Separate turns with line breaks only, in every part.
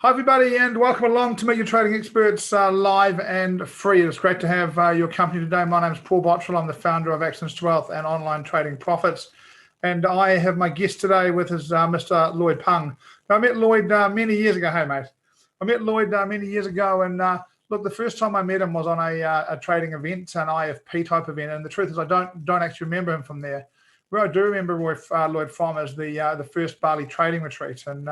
Hi, everybody, and welcome along to Meet Your Trading Experts live and free. It's great to have your company today. My name is Paul Botterill. I'm the founder of Access to Wealth and Online Trading Profits. And I have my guest today with us, Mr. Lloyd Pung. Now, I met Lloyd many years ago. Hey, mate. I met Lloyd many years ago. And look, the first time I met him was on a trading event, an IFP type event. And the truth is I don't actually remember him from there. Where I do remember Lloyd from is the first Bali trading retreat. And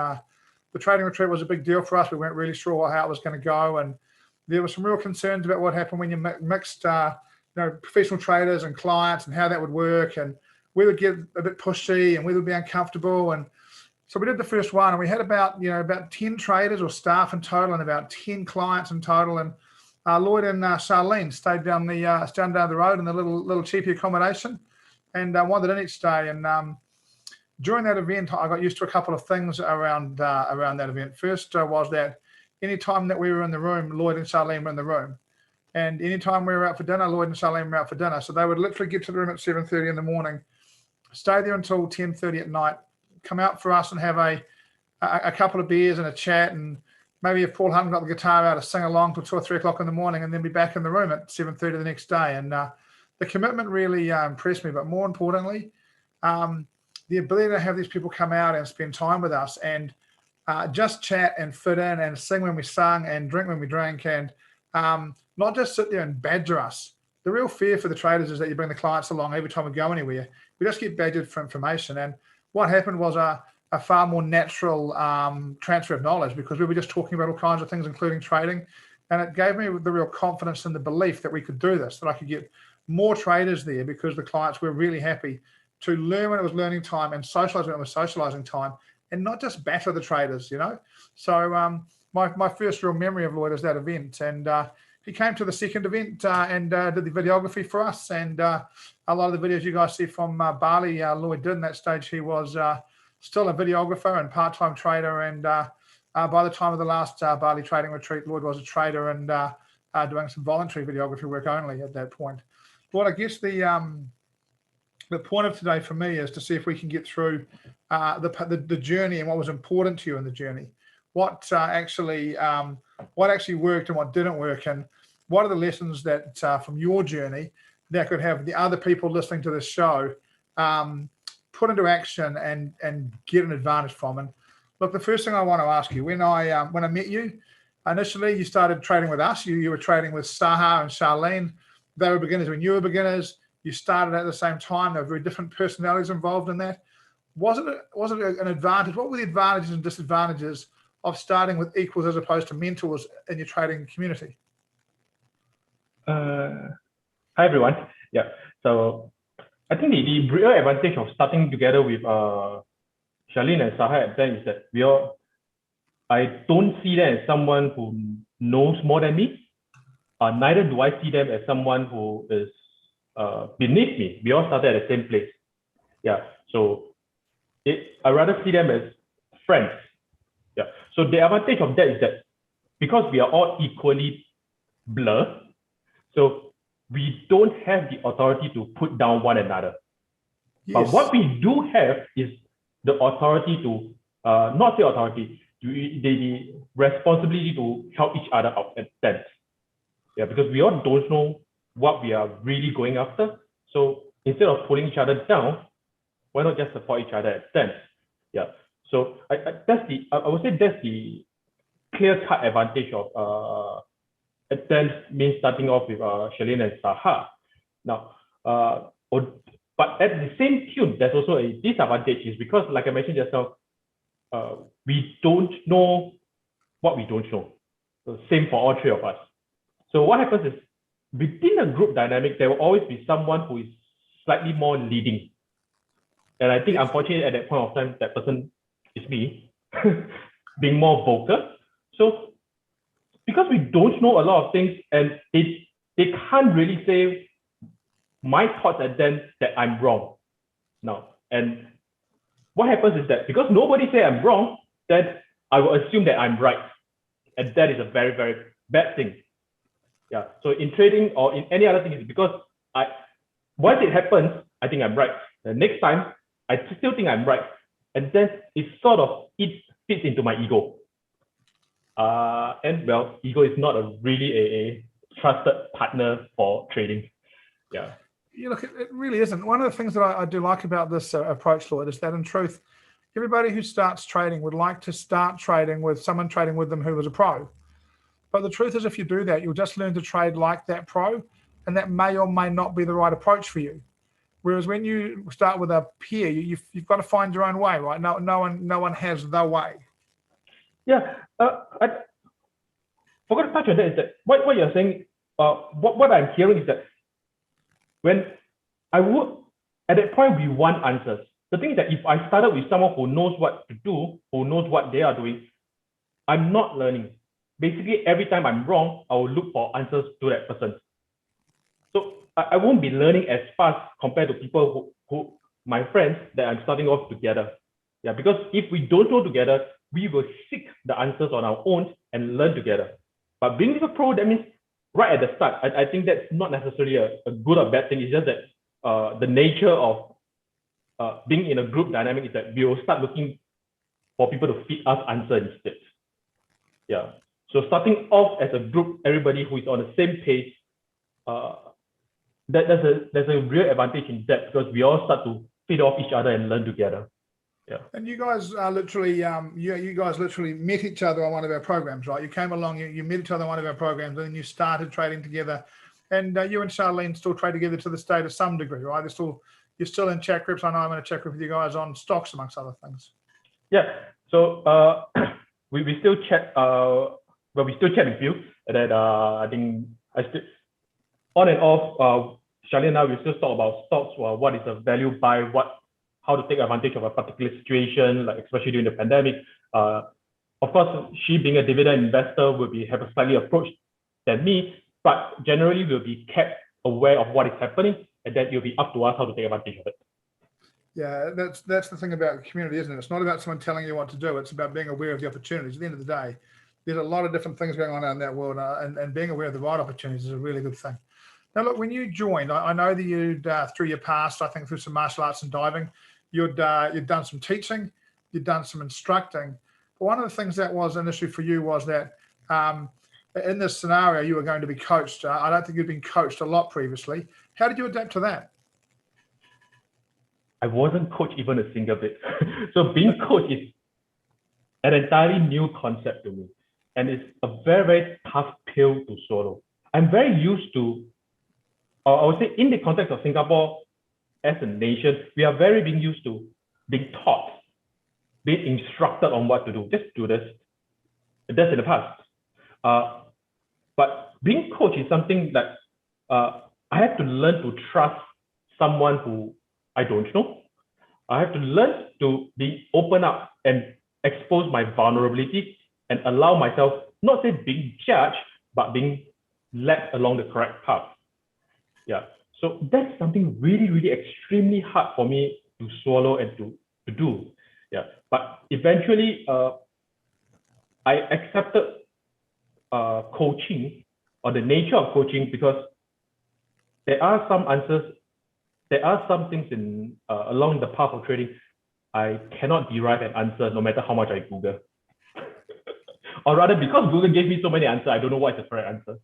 the trading retreat was a big deal for us. We weren't really sure how it was going to go, and there were some real concerns about what happened when you mixed, professional traders and clients, and how that would work, and we would get a bit pushy, and we would be uncomfortable. And so we did the first one, and we had about 10 traders or staff in total, and about 10 clients in total. And Lloyd and Charlene stayed down the road in the little cheapy accommodation, and wandered in each day. And during that event, I got used to a couple of things around that event. First was that any time that we were in the room, Lloyd and Charlene were in the room. And anytime we were out for dinner, Lloyd and Charlene were out for dinner. So they would literally get to the room at 7:30 in the morning, stay there until 10:30 at night, come out for us and have a couple of beers and a chat. And maybe if Paul hadn't got the guitar out, to sing along till 2 or 3 o'clock in the morning, and then be back in the room at 7:30 the next day. And the commitment really impressed me. But more importantly, the ability to have these people come out and spend time with us and just chat and fit in and sing when we sung and drink when we drank, and not just sit there and badger us. The real fear for the traders is that you bring the clients along every time we go anywhere. We just get badgered for information. And what happened was a far more natural transfer of knowledge, because we were just talking about all kinds of things, including trading. And it gave me the real confidence and the belief that we could do this, that I could get more traders there, because the clients were really happy to learn when it was learning time and socialize when it was socializing time, and not just batter the traders, So my first real memory of Lloyd is that event. And he came to the second event and did the videography for us. And a lot of the videos you guys see from Bali, Lloyd did. In that stage, he was still a videographer and part-time trader. And by the time of the last Bali trading retreat, Lloyd was a trader and doing some voluntary videography work only at that point. Lloyd, I guess the point of today for me is to see if we can get through the journey and what was important to you in the journey, what actually worked and what didn't work, and what are the lessons that from your journey that could have the other people listening to this show put into action and get an advantage from. And look, the first thing I want to ask you, when I met you initially, you started trading with us. You were trading with Saha and Charlene. They were beginners when you were beginners. You started at the same time. There were very different personalities involved in that. Was it an advantage? What were the advantages and disadvantages of starting with equals as opposed to mentors in your trading community?
Hi, everyone. Yeah. So I think the real advantage of starting together with Charlene and Saha at then is that I don't see them as someone who knows more than me. Neither do I see them as someone who is beneath me. We all started at the same place. Yeah. So I rather see them as friends. Yeah. So the advantage of that is that because we are all equally blur, so we don't have the authority to put down one another. Yes. But what we do have is the authority to, not the authority, the responsibility to help each other out at times. Yeah, because we all don't know what we are really going after. So instead of pulling each other down, why not just support each other at times? Yeah. So I would say that's the clear-cut advantage of at times means starting off with Charlene and Saha. Now, but at the same tune, there's also a disadvantage, is because, like I mentioned just now, we don't know what we don't know. So same for all three of us. So what happens is, within a group dynamic, there will always be someone who is slightly more leading. And I think, unfortunately, at that point of time, that person is me, being more vocal. So because we don't know a lot of things, and they can't really say my thoughts at them that I'm wrong. Now, and what happens is that because nobody say I'm wrong, then I will assume that I'm right. And that is a very, very bad thing. Yeah. So in trading or in any other thing, it's because once it happens, I think I'm right. The next time, I still think I'm right. And then it fits into my ego. And well, ego is not really a trusted partner for trading. Yeah.
You look, it really isn't. One of the things that I do like about this approach, Lloyd, is that in truth, everybody who starts trading would like to start trading with someone trading with them who was a pro. But the truth is, if you do that, you'll just learn to trade like that pro, and that may or may not be the right approach for you. Whereas when you start with a peer, you've got to find your own way, right? No one has the way.
Yeah. I forgot to touch on that. Is that what you're saying? What I'm hearing is that when I would, at that point, we want answers. The thing is that if I started with someone who knows what to do, who knows what they are doing, I'm not learning. Basically, every time I'm wrong, I will look for answers to that person. So I won't be learning as fast compared to people who my friends that I'm starting off together. Yeah, because if we don't know together, we will seek the answers on our own and learn together. But being with a pro, that means right at the start, I think that's not necessarily a good or bad thing. It's just that the nature of being in a group dynamic is that we will start looking for people to feed us answers instead. Yeah. So starting off as a group, everybody who is on the same page, there's a real advantage in that because we all start to feed off each other and learn together. Yeah.
And you guys are literally, you guys literally met each other on one of our programs, right? You came along, you met each other on one of our programs, and then you started trading together. And you and Charlene still trade together to this day to some degree, right? You're still in chat groups. I know I'm in a chat group with you guys on stocks, amongst other things.
Yeah. So we still chat. We still chat with you. And then I think I still on and off. Charlene and I we still talk about stocks. What is a value buy? How to take advantage of a particular situation, like especially during the pandemic. Of course, she being a dividend investor will have a slightly approach than me, but generally we'll be kept aware of what is happening, and then it'll be up to us how to take advantage of it.
Yeah, that's the thing about community, isn't it? It's not about someone telling you what to do. It's about being aware of the opportunities. At the end of the day, there's a lot of different things going on out in that world, and being aware of the right opportunities is a really good thing. Now, look, when you joined, I know that you'd through your past, I think through some martial arts and diving, you'd done some teaching, you'd done some instructing. But one of the things that was an issue for you was that in this scenario, you were going to be coached. I don't think you'd been coached a lot previously. How did you adapt to that?
I wasn't coached even a single bit. So being coached is an entirely new concept to me. And it's a very, very tough pill to swallow. I'm very used to, I would say in the context of Singapore as a nation, we are very being used to being taught, being instructed on what to do. Just do this. That's in the past. But being coached is something that I have to learn to trust someone who I don't know. I have to learn to be open up and expose my vulnerability and allow myself, not say being judged, but being led along the correct path. Yeah. So that's something really, really extremely hard for me to swallow and to do. Yeah. But eventually, I accepted coaching or the nature of coaching because there are some answers. There are some things in along the path of trading I cannot derive an answer no matter how much I Google. Or rather, because Google gave me so many answers, I don't know what is the correct answer.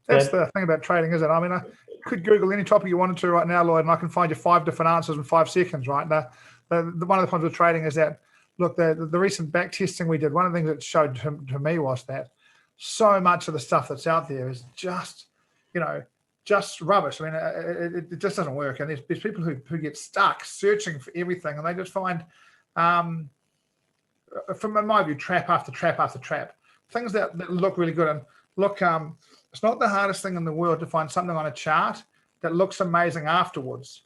That's the thing about trading, isn't it? I mean, I could Google any topic you wanted to right now, Lloyd, and I can find you 5 different answers in 5 seconds, right? Now, one of the problems with trading is that, look, the recent back testing we did, one of the things that showed to me was that so much of the stuff that's out there is just, just rubbish. I mean, it just doesn't work. And there's people who get stuck searching for everything, and they just find, from my view, trap after trap after trap. Things that look really good. And look, it's not the hardest thing in the world to find something on a chart that looks amazing afterwards.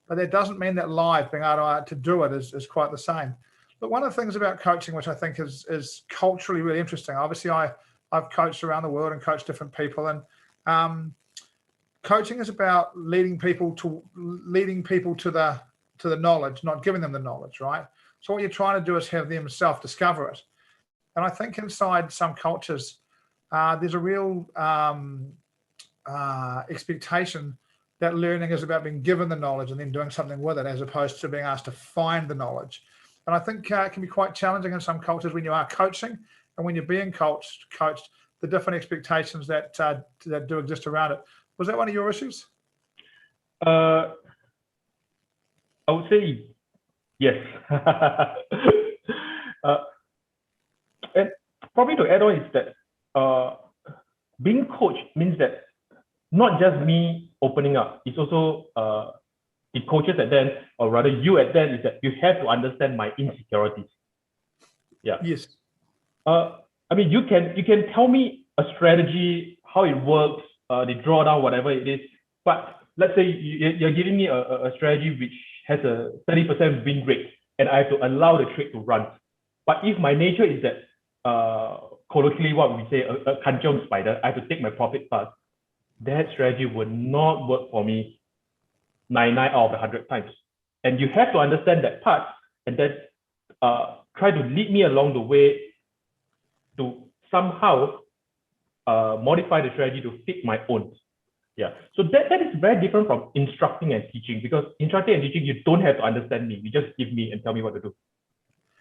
But that doesn't mean that live being able to do it is quite the same. But one of the things about coaching, which I think is culturally really interesting, obviously I've coached around the world and coached different people, and coaching is about leading people to the knowledge, not giving them the knowledge, right? So what you're trying to do is have them self-discover it. And I think inside some cultures, there's a real expectation that learning is about being given the knowledge and then doing something with it, as opposed to being asked to find the knowledge. And I think it can be quite challenging in some cultures when you are coaching and when you're being coached, the different expectations that do exist around it. Was that one of your issues?
I would say yes. And probably to add on is that being coached means that not just me opening up, it's also the coaches at then, or rather you at then, is that you have to understand my insecurities. Yeah.
Yes.
I mean, you can tell me a strategy, how it works, the drawdown, whatever it is. But let's say you're giving me a strategy which has a 30% win rate, and I have to allow the trade to run. But if my nature is that, colloquially, what we say, a kancheong spider, I have to take my profit fast, that strategy would not work for me 99 out of 100 times. And you have to understand that part, and then try to lead me along the way to somehow modify the strategy to fit my own. Yeah. So that is very different from instructing and teaching, because instructing and teaching, you don't have to understand me. You just give me and tell me what to do.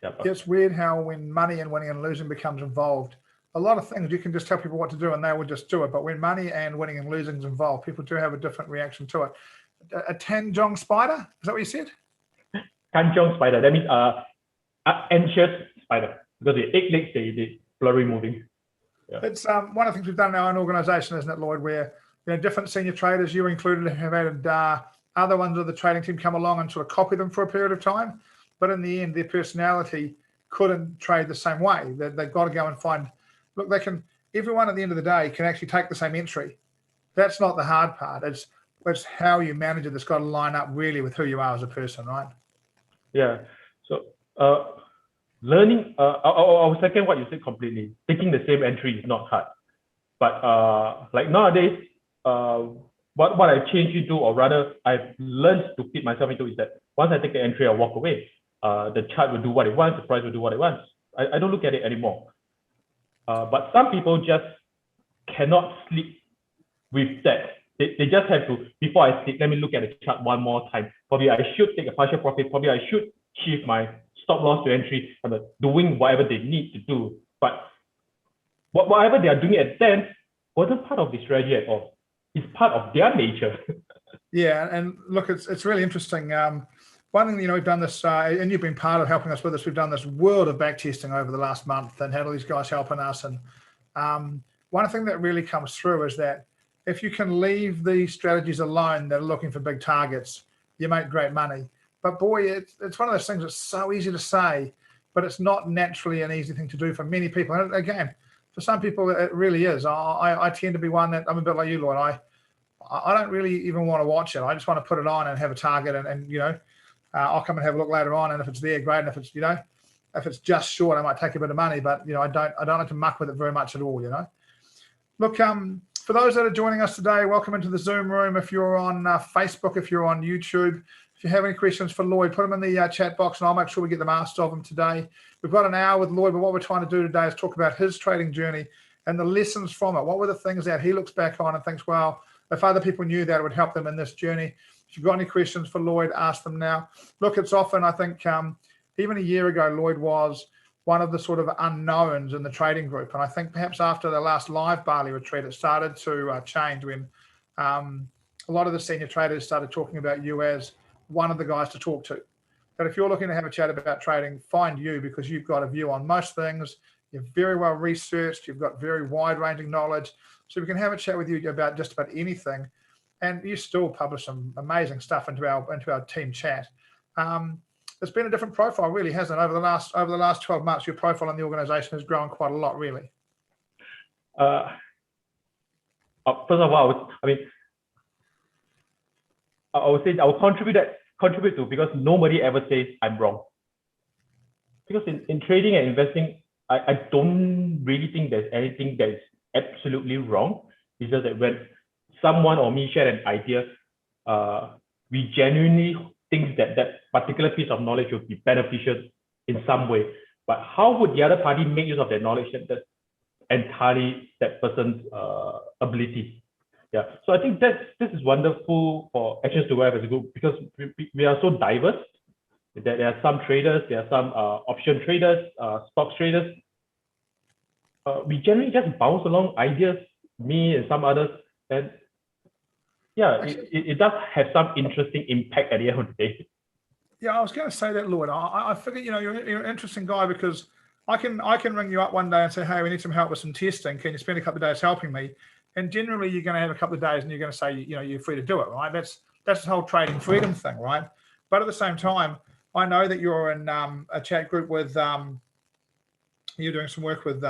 Yeah.
It's weird how when money and winning and losing becomes involved, a lot of things you can just tell people what to do and they will just do it. But when money and winning and losing is involved, people do have a different reaction to it. A Tanjong spider? Is that what you said?
Kancheong spider. That means anxious spider, because the 8 legs, they blurry moving. Yeah.
It's one of the things we've done in our own organization, isn't it, Lloyd, where different senior traders, you included, have added other ones of the trading team come along and sort of copy them for a period of time. But in the end, their personality couldn't trade the same way. They've got to go and find, look, everyone at the end of the day can actually take the same entry. That's not the hard part. It's how you manage it that's got to line up really with who you are as a person, right?
Yeah. So learning, I'll second what you said completely. Taking the same entry is not hard. But like nowadays, what I changed into, or rather I've learned to fit myself into, is that once I take the entry, I walk away. The chart will do what it wants, the price will do what it wants. I don't look at it anymore. But some people just cannot sleep with that. They just have to, before I sleep, let me look at the chart one more time. Probably I should take a partial profit. Probably I should shift my stop loss to entry, doing whatever they need to do. But whatever they are doing at then wasn't part of the strategy at all. It's part of their nature.
Yeah, and look, it's really interesting. One thing, we've done this, and you've been part of helping us with this. We've done this world of backtesting over the last month and had all these guys helping us. And one thing that really comes through is that if you can leave the strategies alone that are looking for big targets, you make great money. But boy, it's one of those things that's so easy to say, but it's not naturally an easy thing to do for many people. And again, for some people, it really is. I tend to be one that, I'm a bit like you, Lloyd. I don't really even want to watch it. I just want to put it on and have a target, and I'll come and have a look later on. And if it's there, great. And if it's just short, I might take a bit of money, but I don't like to muck with it very much at all. Look, for those that are joining us today, welcome into the Zoom room. If you're on Facebook, if you're on YouTube, if you have any questions for Lloyd, put them in the chat box, and I'll make sure we get them asked of him today. We've got an hour with Lloyd, but what we're trying to do today is talk about his trading journey and the lessons from it. What were the things that he looks back on and thinks, well, if other people knew that, it would help them in this journey. If you've got any questions for Lloyd, ask them now. Look, it's often, I think, even a year ago, Lloyd was one of the sort of unknowns in the trading group. And I think perhaps after the last live Bali retreat, it started to change when a lot of the senior traders started talking about you as one of the guys to talk to. But if you're looking to have a chat about trading, find you, because you've got a view on most things. You're very well researched. You've got very wide-ranging knowledge. So we can have a chat with you about just about anything. And you still publish some amazing stuff into our team chat. It's been a different profile, really, hasn't it? Over the last 12 months, your profile in the organization has grown quite a lot, really.
First of all, I would say I will contribute to, because nobody ever says I'm wrong. Because in trading and investing, I don't really think there's anything that is absolutely wrong. It's just that when someone or me share an idea, we genuinely think that particular piece of knowledge will be beneficial in some way. But how would the other party make use of that knowledge? That's entirely that person's ability. Yeah. So I think this is wonderful for Actions to Wealth as a group, because we are so diverse. There are some traders, there are some option traders, stocks traders. we generally just bounce along ideas, me and some others, and yeah, it does have some interesting impact at the end of the day.
Yeah, I was going to say that, Lloyd. I figure, you're an interesting guy because I can ring you up one day and say, hey, we need some help with some testing. Can you spend a couple of days helping me? And generally, you're going to have a couple of days, and you're going to say, you're free to do it, right? That's the whole trading freedom thing, right? But at the same time, I know that you're in a chat group with you're doing some work with.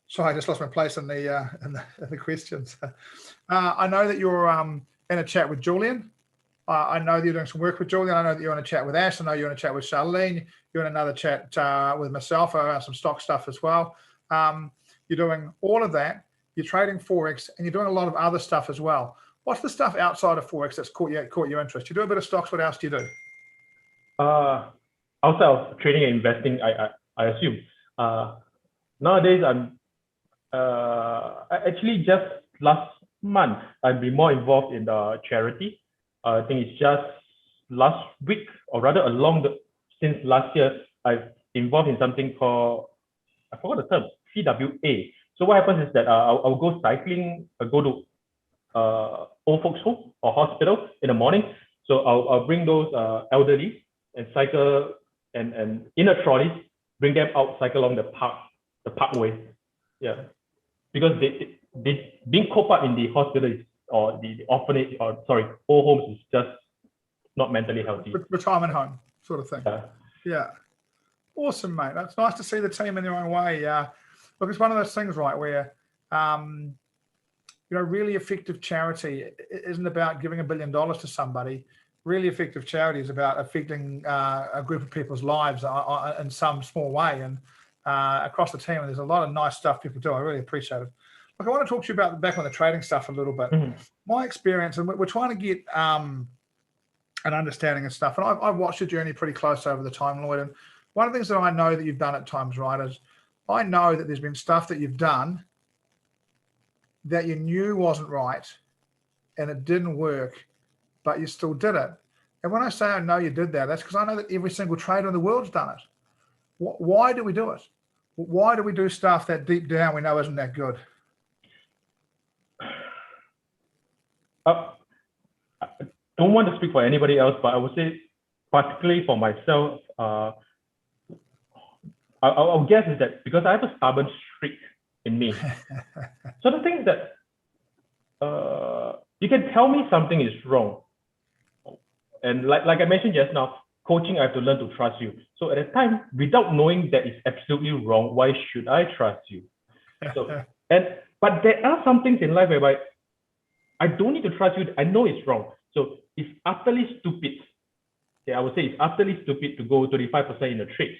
Sorry, I just lost my place in the questions. I know that you're in a chat with Julian. I know that you're doing some work with Julian. I know that you're in a chat with Ash. I know you're in a chat with Charlene. You're in another chat with myself around some stock stuff as well. You're doing all of that. You're trading Forex, and you're doing a lot of other stuff as well. What's the stuff outside of Forex that's caught your interest? You do a bit of stocks. What else do you do?
Outside of trading and investing, I assume. Nowadays, actually just last month, I've been more involved in the charity. I think it's just last week, or rather since last year, I've involved in something called, I forgot the term, CWA. So what happens is that I'll go cycling, I'll go to old folks home or hospital in the morning. So I'll bring those elderly and cycle and in a trolley, bring them out, cycle along the parkway. Yeah, because they being caught up in the hospital or the orphanage, or sorry, old homes, is just not mentally healthy.
Retirement home sort of thing. Yeah. Awesome, mate. That's nice to see the team in their own way. Look, it's one of those things, right, where really effective charity isn't about giving $1 billion to somebody. Really effective charity is about affecting a group of people's lives in some small way. And across the team, and there's a lot of nice stuff people do. I really appreciate it. Look, I want to talk to you about back on the trading stuff a little bit. Mm-hmm. My experience, and we're trying to get an understanding of stuff. And I've watched your journey pretty close over the time, Lloyd. And one of the things that I know that you've done at times, right, is I know that there's been stuff that you've done that you knew wasn't right and it didn't work, but you still did it. And when I say I know you did that, that's because I know that every single trader in the world's done it. Why do we do it? Why do we do stuff that deep down we know isn't that good?
I don't want to speak for anybody else, but I would say, particularly for myself, I'll guess is that because I have a stubborn streak in me. So the thing is that you can tell me something is wrong. And like I mentioned just now, coaching, I have to learn to trust you. So at the time, without knowing that it's absolutely wrong, why should I trust you? But there are some things in life whereby I don't need to trust you. I know it's wrong. So it's utterly stupid. Yeah, I would say it's utterly stupid to go 35% in a trade.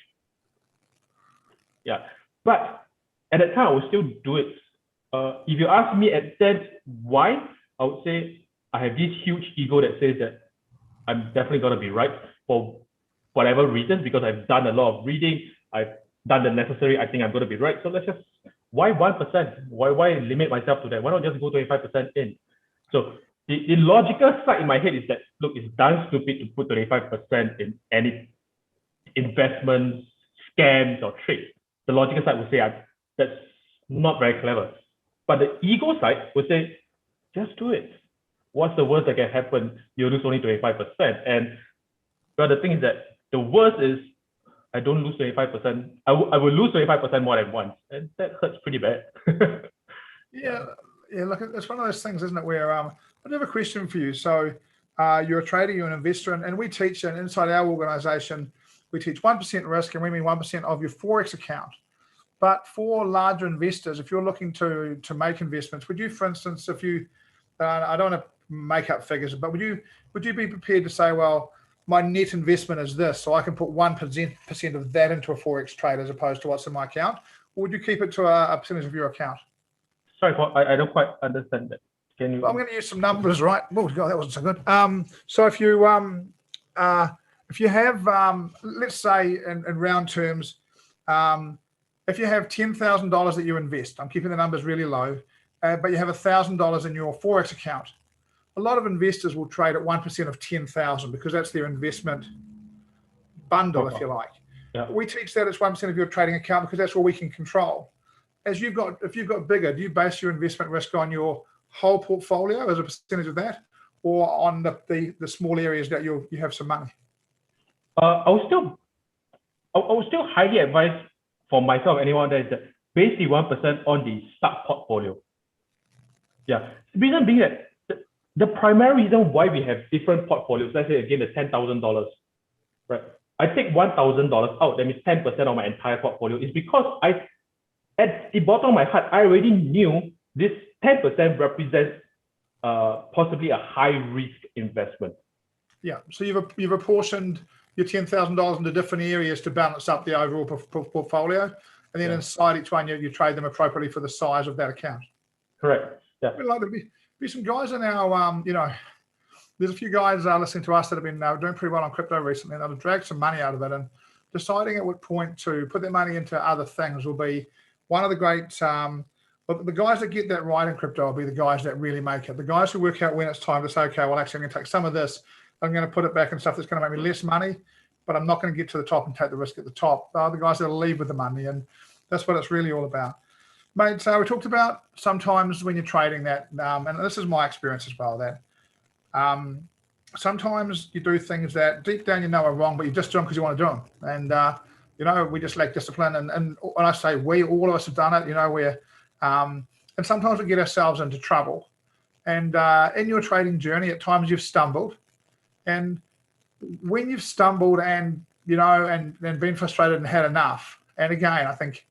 Yeah, but at that time, I would still do it. If you ask me at that why, I would say I have this huge ego that says that I'm definitely going to be right for whatever reasons, because I've done a lot of reading. I've done the necessary. I think I'm going to be right. So let's just, why 1%? Why limit myself to that? Why not just go 25% in? So the logical side in my head is that, look, it's damn stupid to put 25% in any investments, scams, or trades. The logical side would say that's not very clever. But the ego side would say, just do it. What's the worst that can happen? You lose only 25%. And well, the thing is that the worst is I don't lose 25%. I will lose 25% more than once. And that hurts pretty bad.
Yeah, look, it's one of those things, isn't it, where I do have a question for you. So you're a trader, you're an investor, and we teach, and inside our organization, we teach 1% risk, and we mean 1% of your Forex account. But for larger investors, if you're looking to make investments, would you, for instance, if you, I don't want to make up figures, but would you be prepared to say, well, my net investment is this, so I can put 1% of that into a Forex trade as opposed to what's in my account? Or would you keep it to a percentage of your account?
Sorry, I don't quite understand that. Can you?
Well, I'm going to use some numbers, right? Oh God, that wasn't so good. So if you have, let's say in round terms, if you have $10,000 that you invest, I'm keeping the numbers really low, but you have $1,000 in your Forex account. A lot of investors will trade at 1% of 10,000 because that's their investment bundle, if you like. Yeah. We teach that it's 1% of your trading account because that's what we can control. if you've got bigger, do you base your investment risk on your whole portfolio as a percentage of that, or on the small areas that you have some money?
I would still highly advise for myself, anyone that is that base the 1% on the stock portfolio. Yeah, the reason being that the primary reason why we have different portfolios, let's say again the $10,000, right? I take $1,000 out, that means 10% of my entire portfolio, is because at the bottom of my heart, I already knew this 10% represents possibly a high risk investment.
Yeah, so you've apportioned your $10,000 into different areas to balance up the overall portfolio, and then inside each one you trade them appropriately for the size of that account.
Correct. Yeah.
We'd like to be some guys in our, there's a few guys listening to us that have been doing pretty well on crypto recently, and they've dragged some money out of it, and deciding at what point to put their money into other things will be one of the great, but the guys that get that right in crypto will be the guys that really make it. The guys who work out when it's time to say, okay, well, actually, I'm going to take some of this, I'm going to put it back in stuff that's going to make me less money, but I'm not going to get to the top and take the risk at the top. They're the guys that'll leave with the money, and that's what it's really all about. Mate, so we talked about sometimes when you're trading that, and this is my experience as well, that sometimes you do things that deep down you know are wrong, but you just do them because you want to do them. And, we just lack discipline. And when I say we, all of us have done it, and sometimes we get ourselves into trouble. And in your trading journey, at times you've stumbled. And when you've stumbled and been frustrated and had enough, and again, I think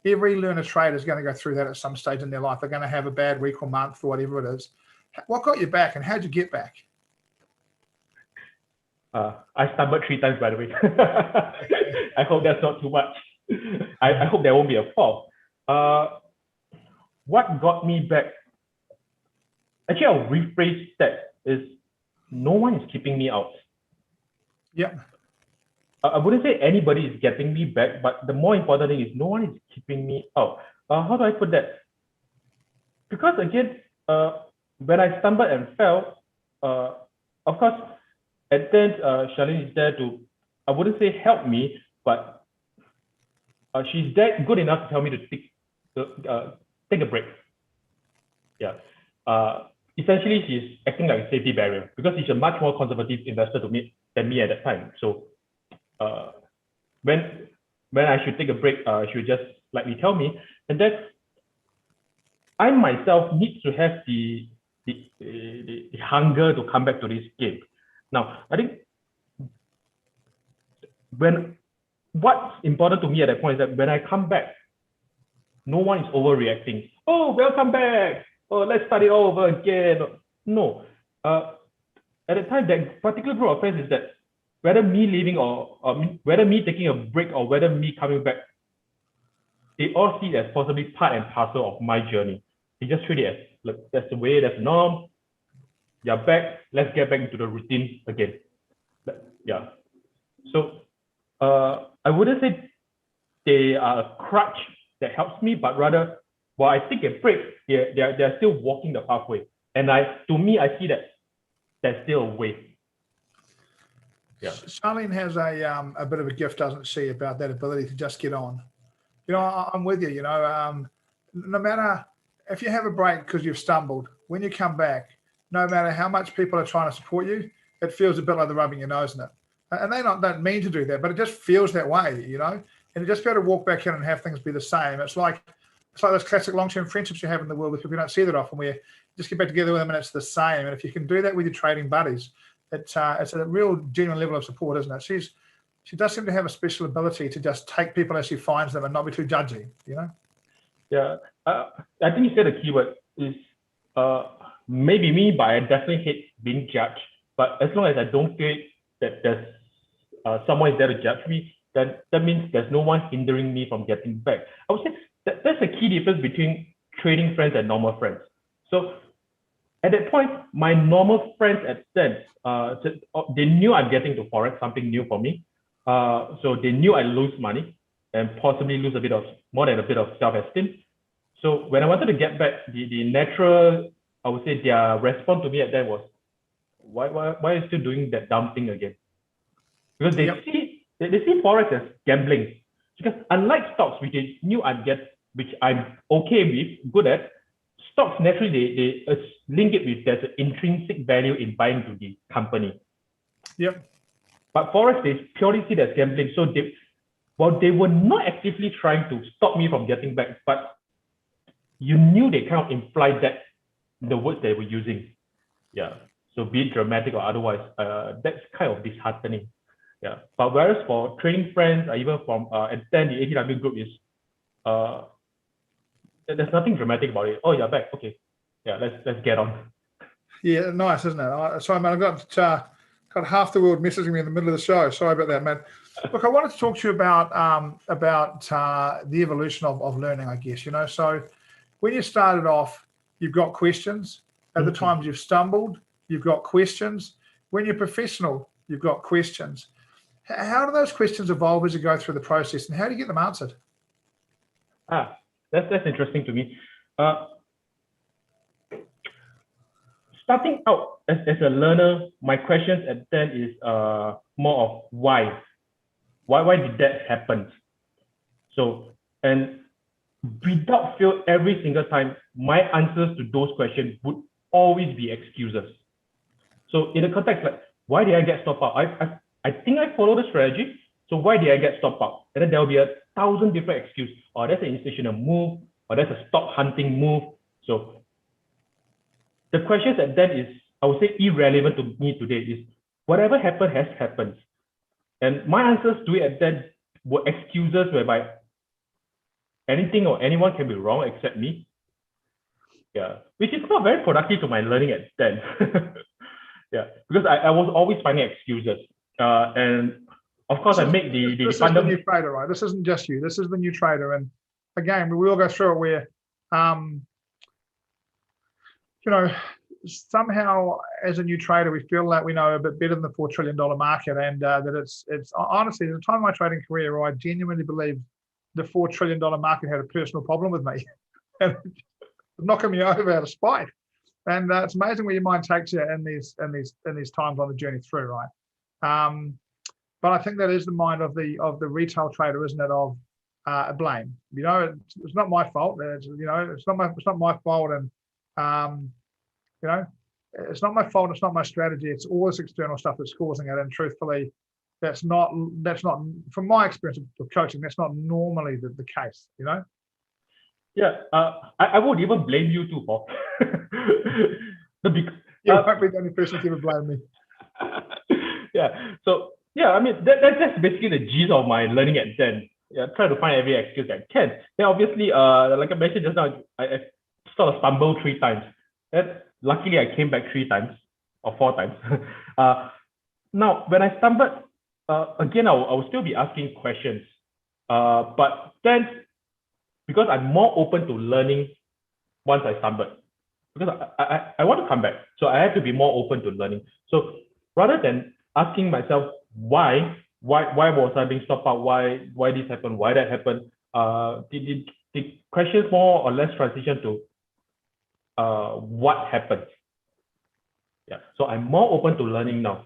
every learner trader is going to go through that at some stage in their life. They're going to have a bad week or month or whatever it is. What got you back, and how'd you get back?
I stumbled 3 times, by the way. I hope that's not too much. I hope there won't be a fall. What got me back? Actually, I'll rephrase that is no one is keeping me out.
Yeah.
I wouldn't say anybody is getting me back, but the more important thing is no one is keeping me out. How do I put that? Because again, when I stumbled and fell, of course, at then Charlene is there to, I wouldn't say help me, but she's there good enough to tell me to take a break. Yeah. Essentially, she's acting like a safety barrier because she's a much more conservative investor than me at that time. So when I should take a break, she would just lightly tell me, and then I myself need to have the hunger to come back to this game. Now, I think what's important to me at that point is that when I come back, no one is overreacting. Oh, welcome back. Oh, let's start it all over again. No. At the time, that particular group of friends is that whether me leaving or whether me taking a break or whether me coming back, they all see it as possibly part and parcel of my journey. They just treat it as, look, that's the way, that's the norm. You're back, let's get back into the routine again. Yeah. So I wouldn't say they are a crutch that helps me, but rather, while I take a break, they're still walking the pathway. And to me, I see that there's still a way. Yeah.
Charlene has a bit of a gift, doesn't she, about that ability to just get on. I'm with you, no matter if you have a break because you've stumbled, when you come back, no matter how much people are trying to support you, it feels a bit like they're rubbing your nose in it. And they don't mean to do that, but it just feels that way, and just be able to walk back in and have things be the same. It's like those classic long-term friendships you have in the world with people you don't see that often, where you just get back together with them and it's the same. And if you can do that with your trading buddies, it's a real genuine level of support, isn't it? She does seem to have a special ability to just take people as she finds them and not be too judgy,
Yeah, I think you said the keyword is maybe me, but I definitely hate being judged. But as long as I don't feel that there's someone is there to judge me, then that means there's no one hindering me from getting back. I would say that's a key difference between trading friends and normal friends. So at that point, my normal friends at then, they knew I'm getting to Forex, something new for me. So they knew I lose money and possibly lose more than a bit of self-esteem. So when I wanted to get back, the natural, I would say their response to me at that was, why are you still doing that dumb thing again? Because they see Forex as gambling. Because unlike stocks, which they knew I'd get which I'm okay with, good at. Stocks naturally they link it with there's an intrinsic value in buying to the company.
Yep.
But forex they purely see that as gambling. So they were not actively trying to stop me from getting back, but you knew they kind of implied that the words they were using. Yeah. So be it dramatic or otherwise, that's kind of disheartening. Yeah. But whereas for trading friends, even from and then the ATW group is there's nothing dramatic about it. Oh, you're back. Okay. Yeah, let's get on.
Yeah, nice, isn't it? Sorry, man, I've got half the world messaging me in the middle of the show. Sorry about that, man. Look, I wanted to talk to you about the evolution of learning, I guess. So when you started off, you've got questions. At the times you've stumbled, you've got questions. When you're professional, you've got questions. How do those questions evolve as you go through the process, and how do you get them answered?
That's interesting to me. Starting out as a learner, my questions at then is more of why. Why did that happen? So, and without fail, every single time, my answers to those questions would always be excuses. So in the context, like, why did I get stopped out? I think I followed the strategy. So why did I get stopped out? And then there will be 1,000 different excuses. Or that's an institutional move, or that's a stop hunting move. So the questions at that is, I would say, irrelevant to me today is whatever happened has happened. And my answers to it at that were excuses whereby anything or anyone can be wrong except me. Yeah, which is not very productive to my learning at then. Yeah, because I was always finding excuses. And of course, I make the
This is the new trader, right? This isn't just you. This is the new trader. And again, we all go through it where, somehow as a new trader, we feel like we know a bit better than the $4 trillion market. And that it's honestly, at the time of my trading career, I genuinely believed the $4 trillion market had a personal problem with me. And knocking me over out of spite. And it's amazing where your mind takes you in these times on the journey through, right? But I think that is the mind of the retail trader, isn't it? Of blame. It's not my fault. It's not my fault, and it's not my fault. It's not my strategy. It's all this external stuff that's causing it. And truthfully, that's not from my experience of coaching. That's not normally the case.
Yeah, I would even blame you too, Paul.
You won't be the only person to ever blame me.
Yeah. So yeah, I mean that's basically the gist of my learning at then. Yeah, try to find every excuse I can. Then obviously, like I mentioned just now, I sort of stumbled 3 times. And luckily, I came back 3 times or 4 times. Now, when I stumbled, again, I will still be asking questions. But then, because I'm more open to learning once I stumbled, because I want to come back. So I have to be more open to learning. So rather than asking myself why was I being stopped out, why this happened, why that happened, the questions more or less transition to what happened. Yeah. So I'm more open to learning now.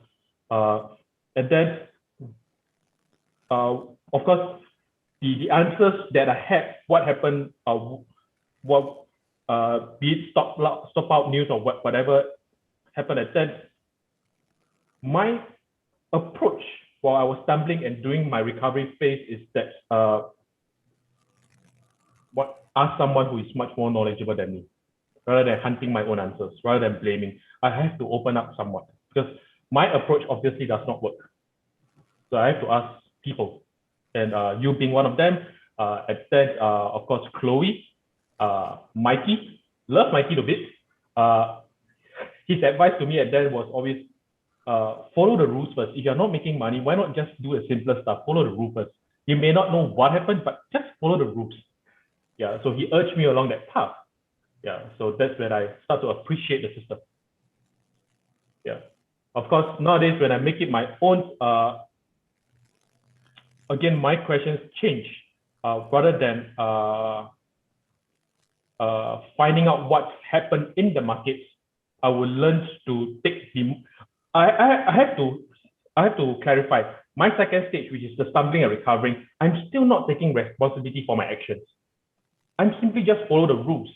And then of course the answers that I had, what happened, what be it stop out news or whatever happened at that, my approach while I was stumbling and doing my recovery phase is that ask someone who is much more knowledgeable than me, rather than hunting my own answers, rather than blaming. I have to open up somewhat because my approach obviously does not work. So I have to ask people, and you being one of them. At that, of course, Chloe, Mikey, love Mikey a bit. His advice to me at that was always follow the rules first. If you're not making money, why not just do the simpler stuff? Follow the rules first. You may not know what happened, but just follow the rules. Yeah. So he urged me along that path. Yeah. So that's when I start to appreciate the system. Yeah. Of course, nowadays when I make it my own, again, my questions change. Rather than finding out what happened in the markets, I will learn to take the. I have to clarify my second stage, which is the stumbling and recovering. I'm still not taking responsibility for my actions. I'm simply just follow the rules.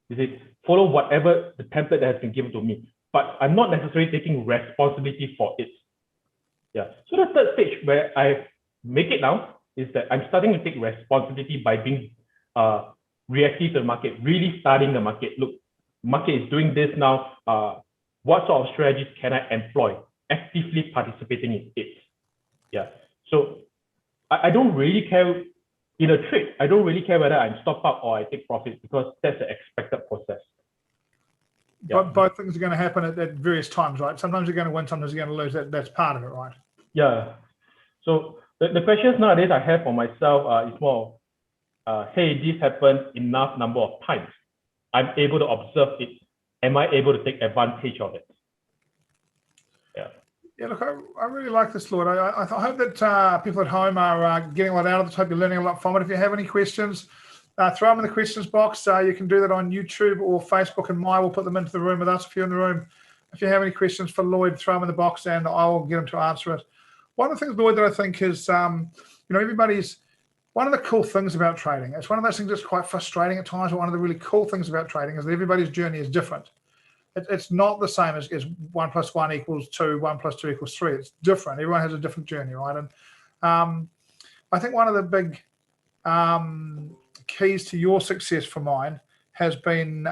You see, follow whatever the template that has been given to me, but I'm not necessarily taking responsibility for it. Yeah. So the third stage where I make it now is that I'm starting to take responsibility by being reactive to the market, really studying the market. Look, market is doing this now. What sort of strategies can I employ? Actively participating in it. Yeah. So I don't really care in a trade. I don't really care whether I stop up or I take profit because that's the expected process.
Yeah. Both things are going to happen at various times, right? Sometimes you're going to win, sometimes you're going to lose. That's part of it, right?
Yeah. So the questions nowadays I have for myself is more, hey, this happened enough number of times. I'm able to observe it. Am I able to take advantage of it? Yeah.
Yeah, look, I really like this, Lloyd. I hope that people at home are getting a lot out of this. Hope you're learning a lot from it. If you have any questions, throw them in the questions box. You can do that on YouTube or Facebook, and Maya will put them into the room with us if you're in the room. If you have any questions for Lloyd, throw them in the box and I will get him to answer it. One of the things, Lloyd, that I think is, one of the cool things about trading. It's one of those things that's quite frustrating at times, but one of the really cool things about trading is that everybody's journey is different. It's not the same as 1 + 1 = 2, 1 + 2 = 3. It's different. Everyone has a different journey, right? And I think one of the big keys to your success for mine has been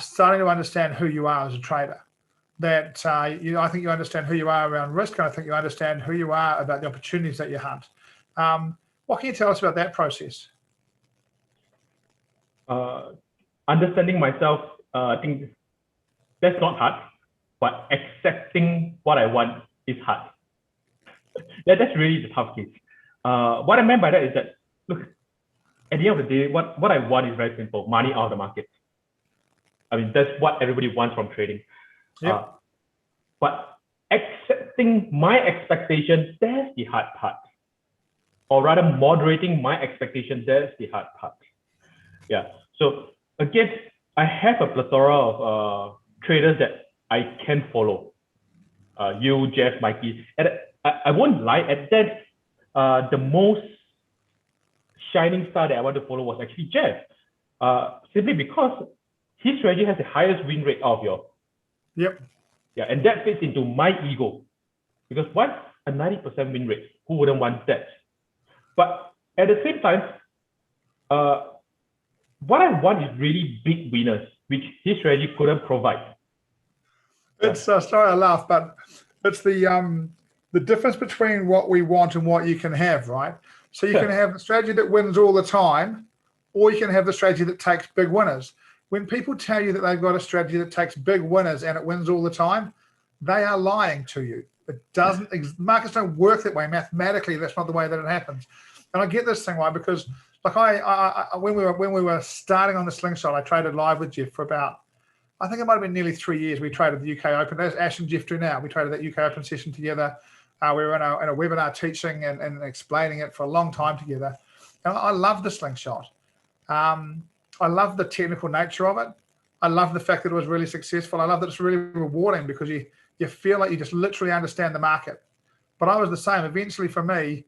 starting to understand who you are as a trader. That I think you understand who you are around risk, and I think you understand who you are about the opportunities that you hunt. What can you tell us about that process?
Understanding myself, I think that's not hard, but accepting what I want is hard. That's really the tough case. What I meant by that is that, look, at the end of the day, what I want is very simple: money out of the market. I mean, that's what everybody wants from trading. Yep. But accepting my expectations, that's the hard part. Or rather, moderating my expectations, that's the hard part. Yeah. So again, I have a plethora of traders that I can follow. You, Jeff, Mikey. And I won't lie, at that, the most shining star that I want to follow was actually Jeff. Simply because his strategy has the highest win rate out of yours.
Yep.
Yeah, and that fits into my ego. Because what? A 90% win rate. Who wouldn't want that? But at the same time, what I want is really big winners, which his strategy couldn't provide.
It's sorry I laugh, but it's the difference between what we want and what you can have, right? So you can have the strategy that wins all the time, or you can have the strategy that takes big winners. When people tell you that they've got a strategy that takes big winners and it wins all the time, they are lying to you. It doesn't. Markets don't work that way mathematically. That's not the way that it happens. And I get this thing, right? Because like when we were starting on the slingshot, I traded live with Jeff for about, I think it might have been nearly 3 years. We traded the UK Open, as Ash and Jeff do now. We traded that UK Open session together. We were in a webinar teaching and explaining it for a long time together. And I love the slingshot. I love the technical nature of it. I love the fact that it was really successful. I love that it's really rewarding because you feel like you just literally understand the market. But I was the same. Eventually for me,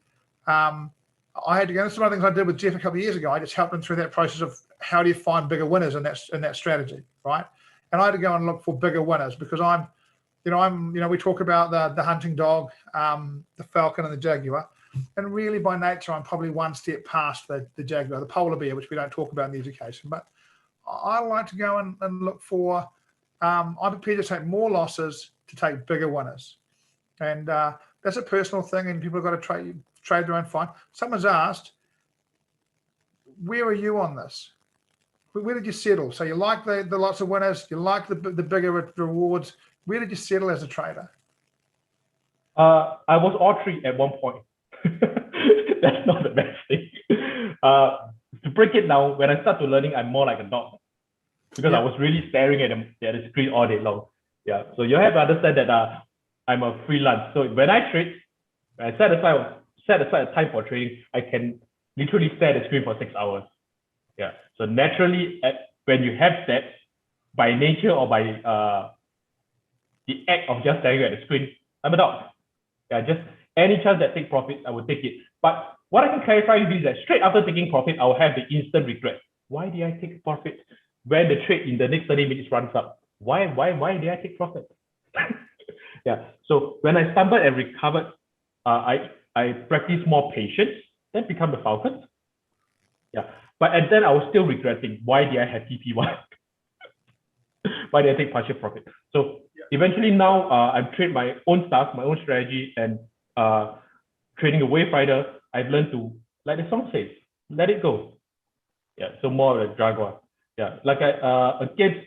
I had to go into some of the things I did with Jeff a couple of years ago. I just helped him through that process of how do you find bigger winners in that strategy, right? And I had to go and look for bigger winners because we talk about the hunting dog, the falcon and the jaguar. And really by nature, I'm probably one step past the jaguar, the polar bear, which we don't talk about in the education. But I like to go and look for, I'm prepared to take more losses to take bigger winners. And that's a personal thing, and people have got to trade their own find. Someone's asked, where are you on this? Where did you settle? So you like the lots of winners, you like the bigger rewards. Where did you settle as a trader?
I was all three at one point. That's not the best thing. To break it down, when I start to learning, I'm more like a dog because I was really staring at the screen all day long. Yeah, so you have to understand that I'm a freelance. So when I trade, when I set aside a time for trading, I can literally stare at the screen for 6 hours. Yeah, so naturally, when you have that, by nature or by the act of just staring at the screen, I'm a dog. Yeah, just any chance that take profit, I will take it. But what I can clarify with you is that straight after taking profit, I will have the instant regret. Why did I take profit when the trade in the next 30 minutes runs up? Why did I take profit? Yeah. So when I stumbled and recovered, I practiced more patience, then become the falcon. Yeah. But and then I was still regretting, why did I have TP1? Why did I take partial profit? So eventually now I trade my own stuff, my own strategy, and trading a wave rider, I've learned to, like the song says, let it go. Yeah. So more of a jaguar. Yeah. Like again,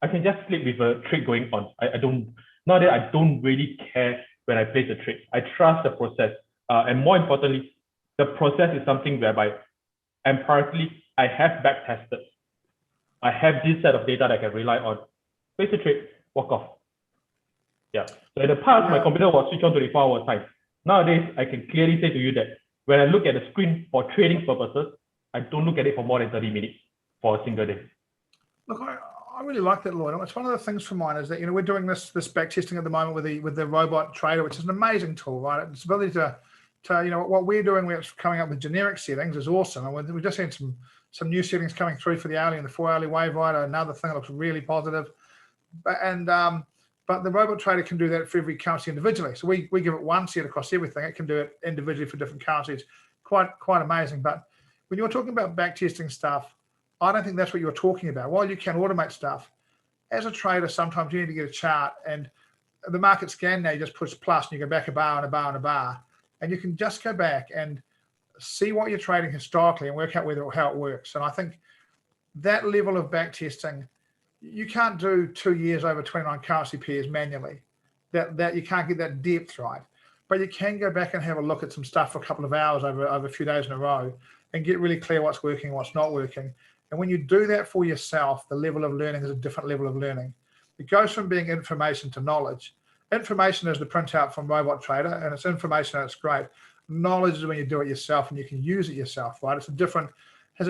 I can just sleep with a trade going on. I don't, nowadays I don't really care when I place a trade. I trust the process. And more importantly, the process is something whereby empirically I have back tested. I have this set of data that I can rely on. Place a trade, walk off. Yeah. So in the past, my computer was switched on 24 hours time. Nowadays, I can clearly say to you that when I look at the screen for trading purposes, I don't look at it for more than 30 minutes for a single day.
Look, I really like that, Lloyd. It's one of the things for mine is that, we're doing this back testing at the moment with the robot trader, which is an amazing tool, right? Its ability to what we're doing, we're coming up with generic settings is awesome. And we just had some new settings coming through for the hourly and the 4-hourly wave rider. Another thing that looks really positive. But the robot trader can do that for every currency individually. So we give it one set across everything. It can do it individually for different currencies. Quite amazing. But when you're talking about backtesting stuff, I don't think that's what you're talking about. While you can automate stuff, as a trader, sometimes you need to get a chart, and the market scan now, you just push plus and you go back a bar and a bar and a bar, and you can just go back and see what you're trading historically and work out how it works. And I think that level of backtesting, you can't do 2 years over 29 currency pairs manually. That you can't get that depth right. But you can go back and have a look at some stuff for a couple of hours over a few days in a row and get really clear what's working, what's not working. And when you do that for yourself, the level of learning is a different level of learning. It goes from being information to knowledge. Information is the printout from Robot Trader, and it's information and it's great. Knowledge is when you do it yourself and you can use it yourself, right? Has a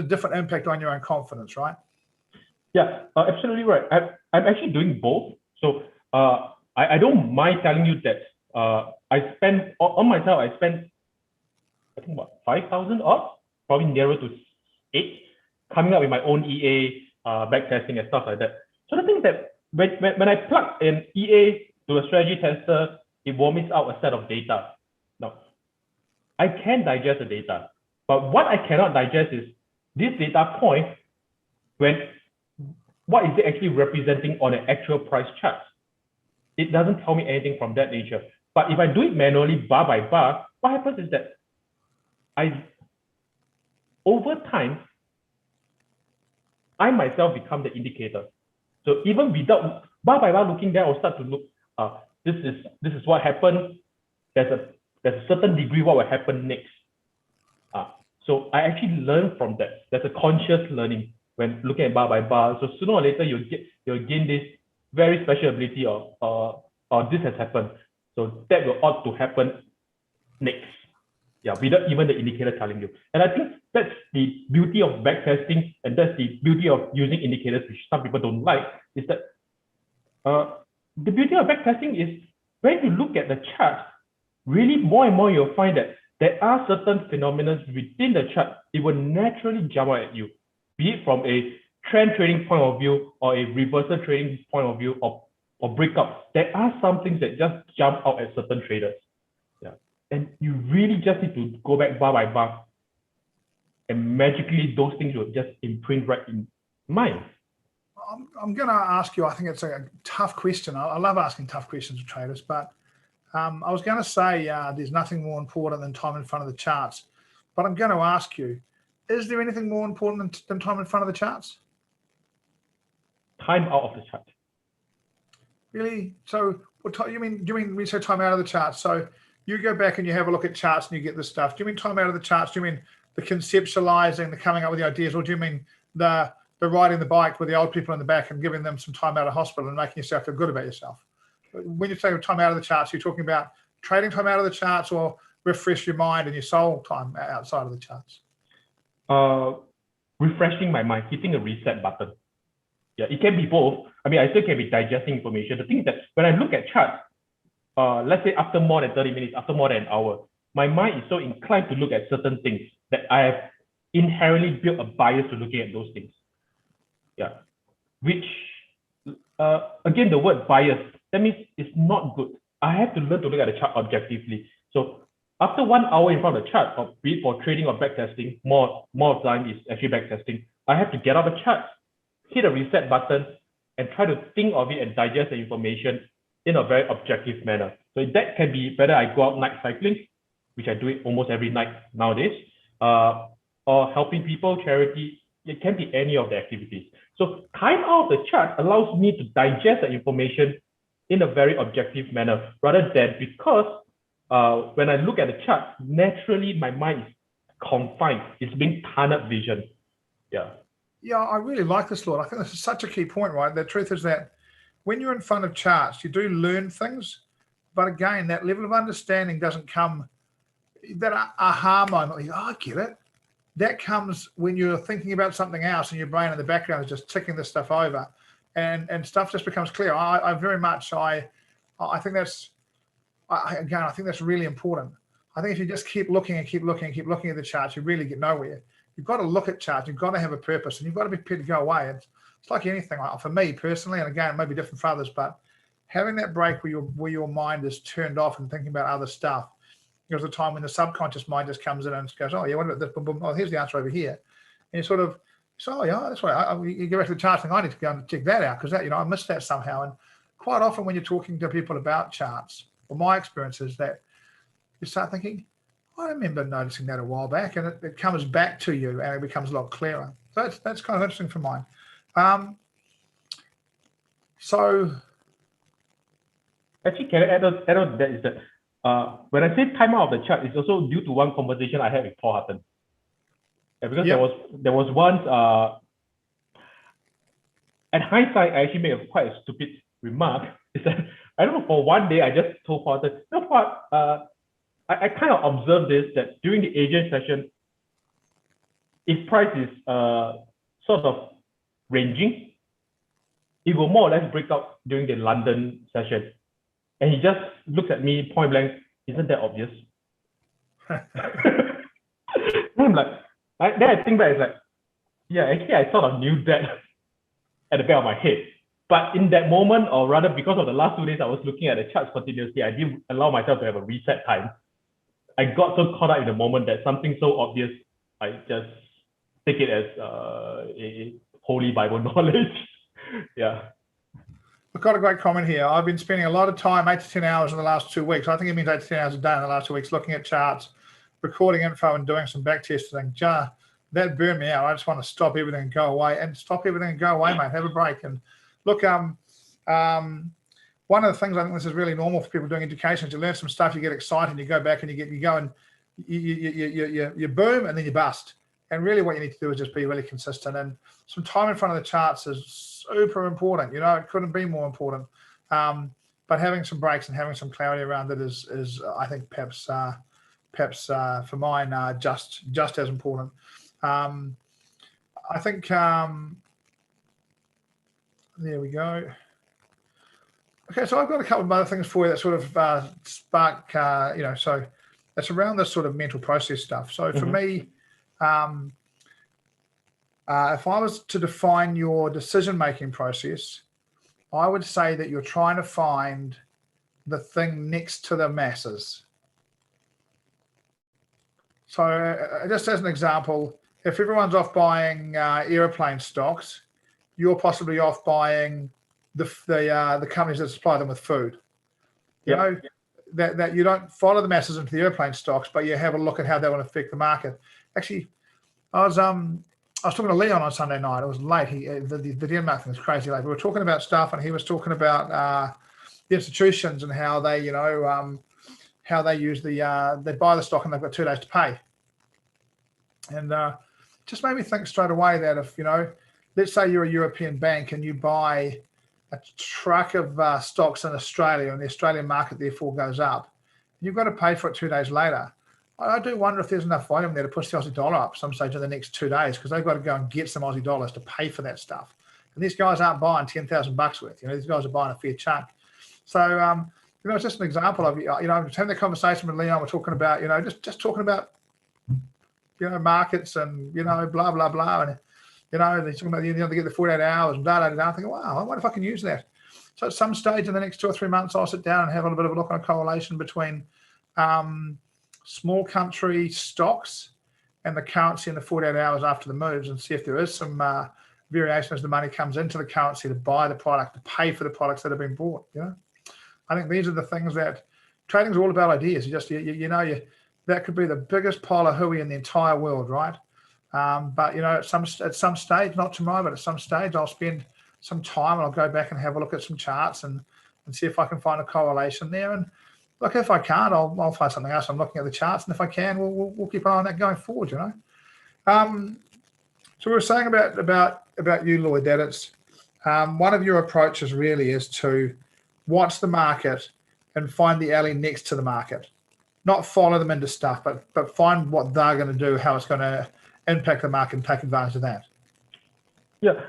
different impact on your own confidence, right?
Yeah, absolutely right. I'm actually doing both. So I don't mind telling you that I spend on myself. I spend I think about 5,000 odd, probably nearer to 8, coming up with my own EA, backtesting and stuff like that. So the thing is that when I plug an EA to a strategy tester, it vomits out a set of data. Now, I can digest the data, but what I cannot digest is this data point what is it actually representing on an actual price chart? It doesn't tell me anything from that nature. But if I do it manually, bar by bar, what happens is that over time, I myself become the indicator. So even without bar by bar looking there, I'll start to look, this is what happened. There's a certain degree what will happen next. So I actually learn from that. There's a conscious learning when looking at bar by bar. So sooner or later, you'll gain this very special ability of this has happened. So that will ought to happen next. Yeah, without even the indicator telling you. And I think that's the beauty of backtesting, and that's the beauty of using indicators, which some people don't like, is that the beauty of backtesting is when you look at the chart, really more and more you'll find that there are certain phenomena within the chart, it will naturally jump out at you, be it from a trend trading point of view or a reversal trading point of view or breakout. There are some things that just jump out at certain traders. Yeah. And you really just need to go back bar by bar, and magically those things will just imprint right in mind.
I'm going to ask you, I think it's a tough question. I love asking tough questions to traders, but I was going to say there's nothing more important than time in front of the charts. But I'm going to ask you, is there anything more important than time in front of the charts?
Time out of the chart.
Really? So what do you mean when you say time out of the charts? So you go back and you have a look at charts and you get this stuff. Do you mean time out of the charts? Do you mean the conceptualizing, the coming up with the ideas, or do you mean the riding the bike with the old people in the back and giving them some time out of hospital and making yourself feel good about yourself? When you say time out of the charts, you're talking about trading time out of the charts, or refresh your mind and your soul time outside of the charts?
Refreshing my mind, hitting a reset button. Yeah, it can be both. I mean, I still can be digesting information. The thing is that when I look at charts, let's say after more than 30 minutes, after more than an hour, my mind is so inclined to look at certain things that I have inherently built a bias to looking at those things. Yeah, which again, the word bias, that means it's not good. I have to learn to look at the chart objectively. So after 1 hour in front of the chart, or be it for trading or backtesting, more of the time is actually backtesting. I have to get out the chart, hit a reset button, and try to think of it and digest the information in a very objective manner. So that can be whether I go out night cycling, which I do it almost every night nowadays, or helping people, charity. It can be any of the activities. So time out of the chart allows me to digest the information in a very objective manner, rather than because when I look at the chart, naturally my mind is confined. It's being tunnel vision. Yeah.
Yeah, I really like this, Lord. I think this is such a key point, right? The truth is that when you're in front of charts, you do learn things, but again, that level of understanding doesn't come, that aha moment, oh, I get it. That comes when you're thinking about something else and your brain in the background is just ticking this stuff over, and stuff just becomes clear. I very much, I think that's, I think that's really important. I think if you just keep looking and keep looking and keep looking at the charts, you really get nowhere. You've got to look at charts. You've got to have a purpose, and you've got to be prepared to go away. It's like anything. Like for me personally, and again, it may be different for others, but having that break where your mind is turned off and thinking about other stuff. There's a time when the subconscious mind just comes in and goes, oh yeah, what about this? Boom, boom. Oh, here's the answer over here. And you sort of, so oh yeah, that's right. You go back to the charts and I need to go and check that out because that, I missed that somehow. And quite often when you're talking to people about charts, well, my experience is that you start thinking, I remember noticing that a while back, and it comes back to you and it becomes a lot clearer. So that's kind of interesting for mine. So
actually, can I add on that is that when I say time out of the chart, it's also due to one conversation I had with Paul Hutton. Because there was once at hindsight, I actually made quite a stupid remark. Is that I don't know, for one day I just told Paul Hutton, Paul, I kind of observed this, that during the Asian session, if price is sort of ranging, it will more or less break out during the London session. And he just looks at me point blank, isn't that obvious? I'm like, then I think back, it's like, yeah, actually I sort of knew that at the back of my head. But in that moment, or rather because of the last 2 days I was looking at the charts continuously, I didn't allow myself to have a reset time. I got so caught up in the moment that something so obvious, I just take it as a holy Bible knowledge. Yeah.
I've got a great comment here. I've been spending a lot of time, 8 to 10 hours in the last 2 weeks. I think it means 8 to 10 hours a day in the last 2 weeks, looking at charts, recording info and doing some back testing. That burned me out. I just want to stop everything and go away, mate. Have a break. And look, one of the things I think this is really normal for people doing education is you learn some stuff, you get excited, and you go back and you go and you boom and then you bust. And really what you need to do is just be really consistent. And some time in front of the charts is super important. It couldn't be more important. But having some breaks and having some clarity around it is I think perhaps for mine just as important. I think there we go. Okay, so I've got a couple of other things for you that sort of spark, so it's around this sort of mental process stuff. So for me, if I was to define your decision-making process, I would say that you're trying to find the thing next to the masses. So just as an example, if everyone's off buying airplane stocks, you're possibly off buying the companies that supply them with food. That you don't follow the masses into the airplane stocks, but you have a look at how that will affect the market. Actually, I was talking to Leon on Sunday night. It was late. The Denmark thing was crazy late. We were talking about stuff, and he was talking about the institutions and how they, how they use they buy the stock and they've got 2 days to pay. And just made me think straight away that if, let's say you're a European bank and you buy a truck of stocks in Australia and the Australian market therefore goes up, you've got to pay for it 2 days later. I do wonder if there's enough volume there to push the Aussie dollar up some stage in the next 2 days, because they've got to go and get some Aussie dollars to pay for that stuff. And these guys aren't buying $10,000 worth. These guys are buying a fair chunk. So it's just an example of, I'm having the conversation with Leon. We're talking about, just talking about, markets and, blah, blah, blah. And, they're talking about, they get the 48 hours and blah, blah, blah. I'm thinking, wow, I wonder if I can use that. So at some stage in the next 2 or 3 months, I'll sit down and have a little bit of a look on a correlation between small country stocks and the currency in the 48 hours after the moves, and see if there is some variation as the money comes into the currency to buy the product, to pay for the products that have been bought. I think these are the things that trading is all about. Ideas. That could be the biggest pile of hooey in the entire world, right? But at some stage, not tomorrow, but at some stage, I'll spend some time and I'll go back and have a look at some charts and see if I can find a correlation there. And look, if I can't, I'll find something else. I'm looking at the charts, and if I can, we'll keep an eye on that going forward. So we were saying about you, Lloyd, that it's one of your approaches really is to watch the market and find the alley next to the market, not follow them into stuff, but find what they're going to do, how it's going to impact the market, and take advantage of that.
Yeah.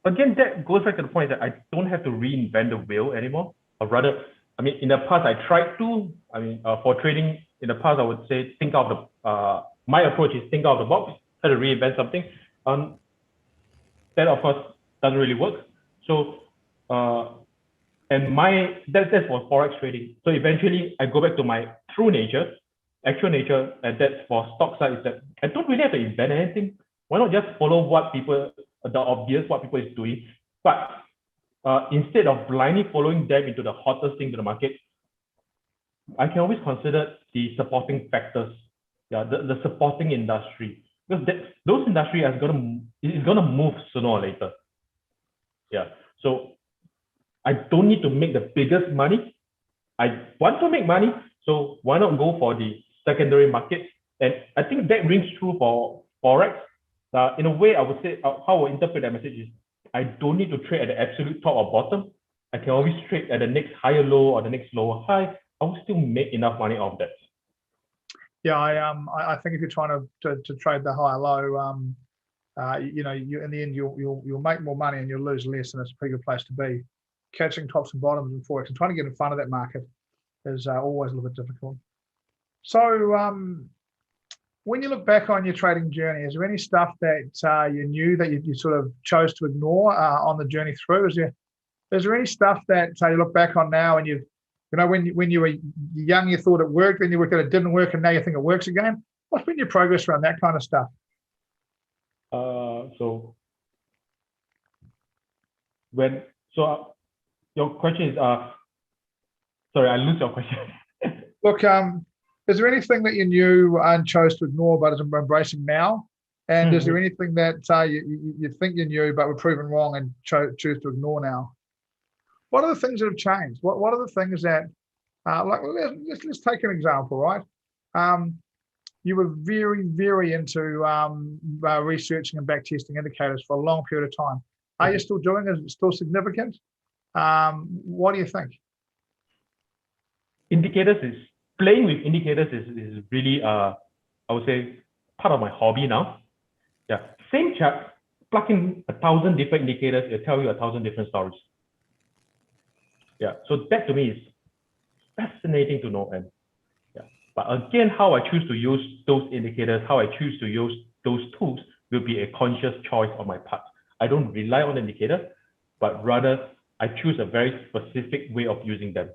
Again, that goes back to the point that I don't have to reinvent the wheel anymore. Or rather, in the past, I tried to. For trading, in the past, I would say think out the. My approach is think out of the box, try to reinvent something. That of course doesn't really work. So, and that's for forex trading. So eventually, I go back to my true nature, actual nature, and that's for stock side. Is that I don't really have to invent anything. Why not just follow what people, the obvious, what people is doing, but instead of blindly following them into the hottest thing to the market, I can always consider the supporting factors, the supporting industry, because those industry is gonna move sooner or later. So I don't need to make the biggest money. I want to make money, so why not go for the secondary market? And I think that rings true for forex. In a way, I would say how I would interpret that message is I don't need to trade at the absolute top or bottom. I can always trade at the next higher low or the next lower high. I will still make enough money off that.
Yeah, I think if you're trying to trade the high low, you in the end you'll make more money and you'll lose less, and it's a pretty good place to be. Catching tops and bottoms in forex and trying to get in front of that market is always a little bit difficult. So when you look back on your trading journey, is there any stuff that you knew that you sort of chose to ignore on the journey through? Is there any stuff that you look back on now and when you were young, you thought it worked, then you worked out it didn't work, and now you think it works again? What's been your progress around that kind of stuff?
Your question is sorry, I lose your question.
Look, is there anything that you knew and chose to ignore but is embracing now? And is there anything that you think you knew but were proven wrong and choose to ignore now? What are the things that have changed? What are the things that, let's take an example, right? You were very, very into researching and backtesting indicators for a long period of time. Are you still doing it? Is it still significant? What do you think?
Playing with indicators is really, I would say, part of my hobby now. Yeah, same chart, plug in 1,000 different indicators, it'll tell you 1,000 different stories. Yeah, so that to me is fascinating to know. And but again, how I choose to use those indicators, how I choose to use those tools will be a conscious choice on my part. I don't rely on the indicator, but rather I choose a very specific way of using them.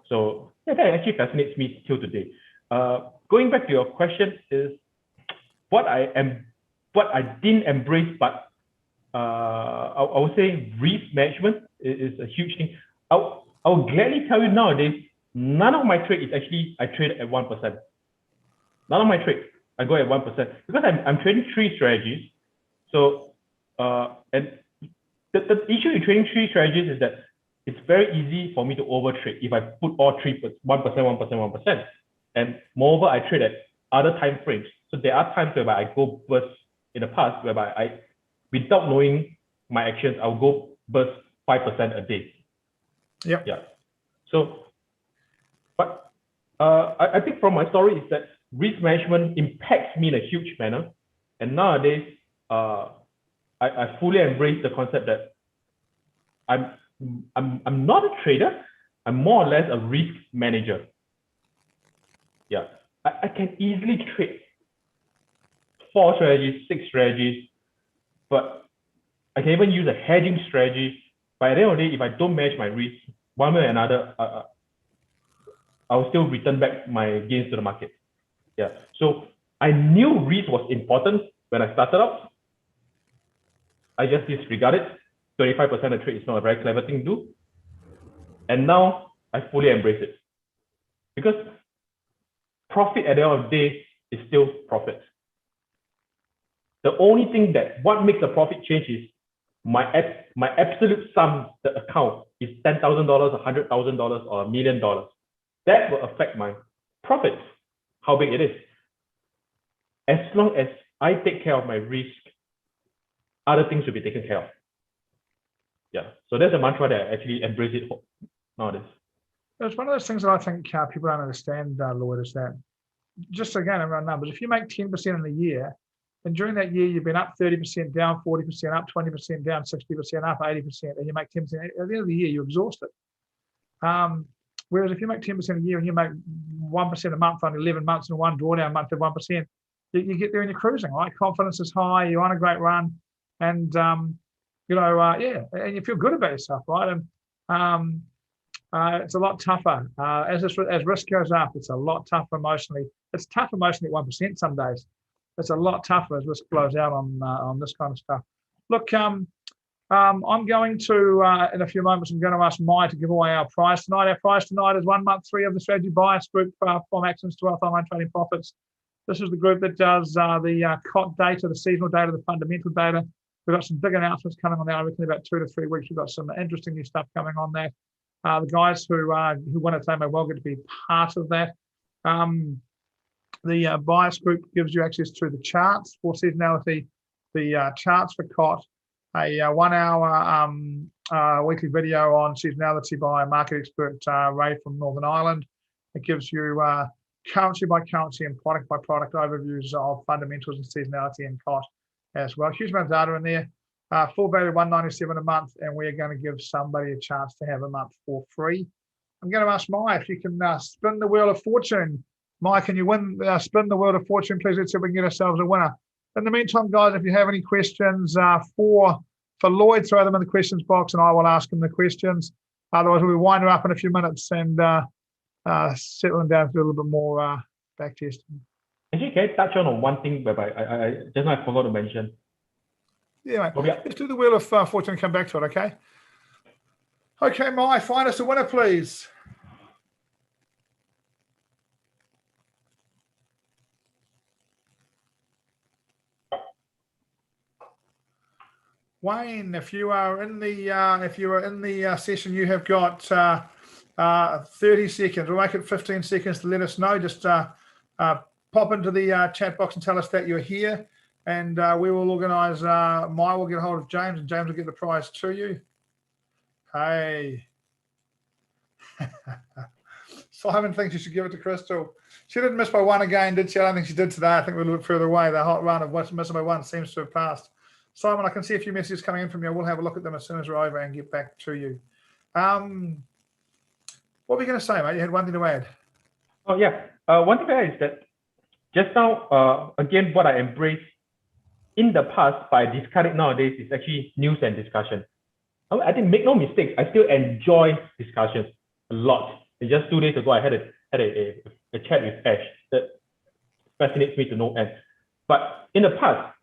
So that actually fascinates me till today. Going back to your question is what I didn't embrace, but I would say risk management is a huge thing. I'll gladly tell you nowadays, none of my trade is actually I trade at 1%. None of my trade I go at 1% because I'm trading 3 strategies. So and the issue in trading 3 strategies is that it's very easy for me to overtrade if I put all 3 1%. And moreover, I trade at other time frames. So there are times whereby I go burst in the past whereby I, without knowing my actions, I'll go burst 5% a day. Yeah. So, but I think from my story is that risk management impacts me in a huge manner. And nowadays, I fully embrace the concept that I'm not a trader. I'm more or less a risk manager. Yeah, I can easily trade 4 strategies, 6 strategies, but I can even use a hedging strategy. But at the end of the day, if I don't manage my risk one way or another, I'll still return back my gains to the market. Yeah. So I knew risk was important when I started out. I just disregarded. 25% of trade is not a very clever thing to do. And now I fully embrace it. Because profit at the end of the day is still profit. The only thing that what makes a profit change is my absolute sum, the account is $10,000, $100,000, or $1 million. That will affect my profits, how big it is. As long as I take care of my risk, other things will be taken care of. Yeah, so that's a mantra that I actually embrace it nowadays.
It's one of those things that I think people don't understand, Lloyd, is that just again around numbers. If you make 10% in a year, and during that year you've been up 30%, down 40%, up 20%, down 60%, up 80%, and you make 10%, at the end of the year you're exhausted. Whereas if you make 10% a year and you make 1% a month on 11 months and one drawdown month of 1%, you get there and you're cruising, right? Confidence is high, you're on a great run, and and you feel good about yourself, right? And it's a lot tougher. As risk goes up, it's a lot tougher emotionally. It's tough emotionally at 1% some days. It's a lot tougher as risk blows out on this kind of stuff. Look, I'm going to, in a few moments, I'm going to ask Mai to give away our prize tonight. Our prize tonight is 1 month free of the strategy bias group from Access to Wealth Online Trading Profits. This is the group that does the COT data, the seasonal data, the fundamental data. We've got some big announcements coming on there. I reckon in about 2 to 3 weeks, we've got some interesting new stuff coming on there. The guys who want to say may well get to be part of that. The bias group gives you access to the charts for seasonality, the charts for COT, a 1 hour weekly video on seasonality by a market expert, Ray from Northern Ireland. It gives you currency by currency and product by product overviews of fundamentals and seasonality and COT as well. Huge amount of data in there. Full value $197 a month, and we're going to give somebody a chance to have a month for free. I'm going to ask Mai if you can spin the wheel of fortune. Mai, can you spin the wheel of fortune, please? Let's see if we can get ourselves a winner. In the meantime, guys, if you have any questions for Lloyd, throw them in the questions box, and I will ask him the questions. Otherwise, we'll wind her up in a few minutes and settle them down to do a little bit more back testing.
Actually, can I touch on one thing whereby I just I forgot to mention?
Yeah, mate. Let's do the wheel of fortune and come back to it, okay? Okay, Mai, find us a winner, please. Wayne, if you are in the session, you have got 30 seconds. We'll make it 15 seconds to let us know. Just pop into the chat box and tell us that you're here, and we will organise. Mai will get hold of James, and James will get the prize to you. Hey. Simon thinks you should give it to Crystal. She didn't miss by one again, did she? I don't think she did today. I think we're a little bit further away. The hot run of missing by one seems to have passed. Simon, I can see a few messages coming in from you. We'll have a look at them as soon as we're over and get back to you. What were you going to say, mate? You had one thing to add.
Oh, yeah. One thing to add is that just now, again, what I embraced in the past, but I discard it nowadays, is actually news and discussion. I think, make no mistakes, I still enjoy discussions a lot. And just 2 days ago, I had a chat with Ash that fascinates me to no end. But in the past,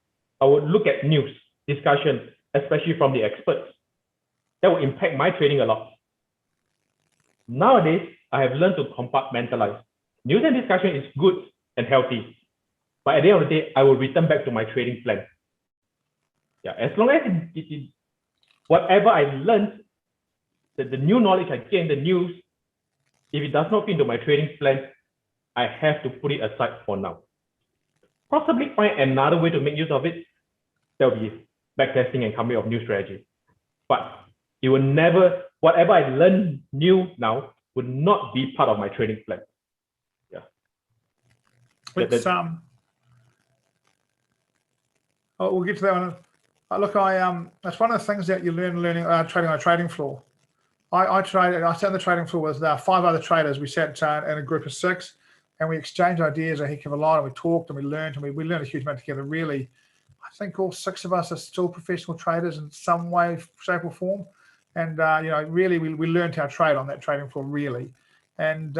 I would look at news, discussion, especially from the experts. That will impact my trading a lot. Nowadays, I have learned to compartmentalize. News and discussion is good and healthy, but at the end of the day, I will return back to my trading plan. Yeah, as long as whatever I learned, the new knowledge I gain, the news, if it does not fit into my trading plan, I have to put it aside for now. Possibly find another way to make use of it. That will be backtesting and coming up with new strategy. But it will never, whatever I learn new now would not be part of my trading plan. Yeah.
We'll get to that one. Look, that's one of the things that you learning trading on a trading floor. I traded. I sat on the trading floor with 5 other traders. We sat in a group of 6, and we exchanged ideas a heck of a lot. And we talked and we learned, and we learned a huge amount together. Really, I think all 6 of us are still professional traders in some way, shape, or form. And really, we learned how to trade on that trading floor, really. And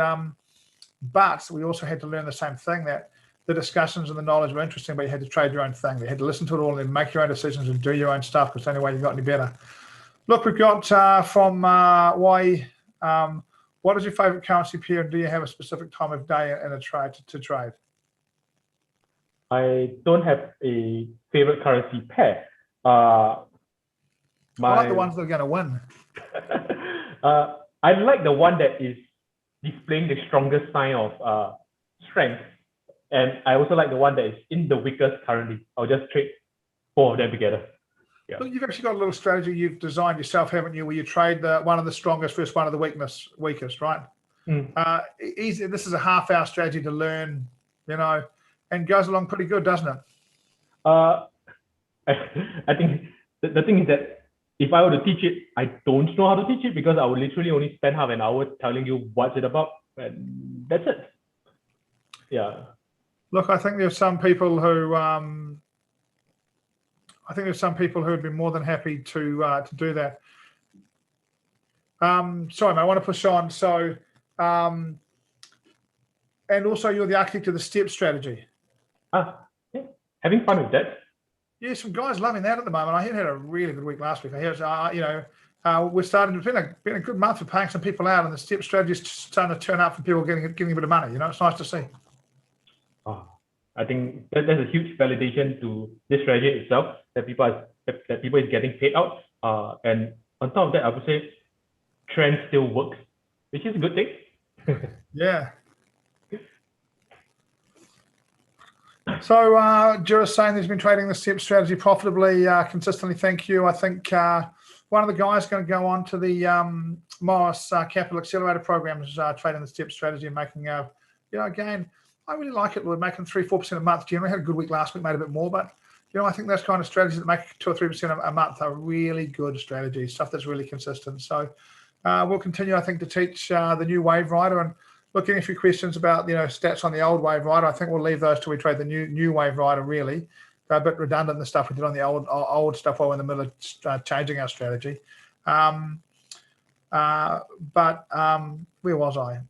but we also had to learn the same thing, that the discussions and the knowledge were interesting, but you had to trade your own thing. You had to listen to it all and then make your own decisions and do your own stuff, because it's the only way you got any better. Look, we've got from Hawaii, what is your favorite currency pair, and do you have a specific time of day in a trade to trade?
I don't have a favorite currency pair.
I like the ones that are going to win.
I like the one that is displaying the strongest sign of strength. And I also like the one that is in the weakest currently. I'll just trade 4 of them together. Yeah.
Look, you've actually got a little strategy you've designed yourself, haven't you, where you trade one of the strongest versus one of the weakest, right? Easy. This is a half-hour strategy to learn, and goes along pretty good, doesn't it?
I think the thing is that if I were to teach it, I don't know how to teach it, because I would literally only spend half an hour telling you what's it about, and that's it. Yeah.
Look, I think there's some people who would be more than happy to do that. Sorry, mate, I want to push on. So, and also you're the architect of the STEP strategy.
Yeah. Having fun with that.
Yeah, some guys loving that at the moment. I had a really good week last week. I hear, we're starting to been a good month for paying some people out, and the STEP strategy is starting to turn up for people getting a bit of money. It's nice to see.
I think that's a huge validation to this strategy itself, that people is getting paid out. And on top of that, I would say trend still works, which is a good thing.
Yeah. So Jura's saying he's been trading the STEP strategy profitably, consistently. Thank you. I think one of the guys going to go on to the Morris Capital Accelerator program is trading the STEP strategy and making, again, I really like it. We're making 3-4% a month. Generally had a good week last week, made a bit more, but I think those kind of strategies that make 2 or 3% a month are really good strategies, stuff that's really consistent. So we'll continue, I think, to teach the new Wave Rider. And looking at a few questions about stats on the old Wave Rider, I think we'll leave those till we trade the new Wave Rider. Really, they're a bit redundant, the stuff we did on the old stuff while we're in the middle of changing our strategy. But where was I?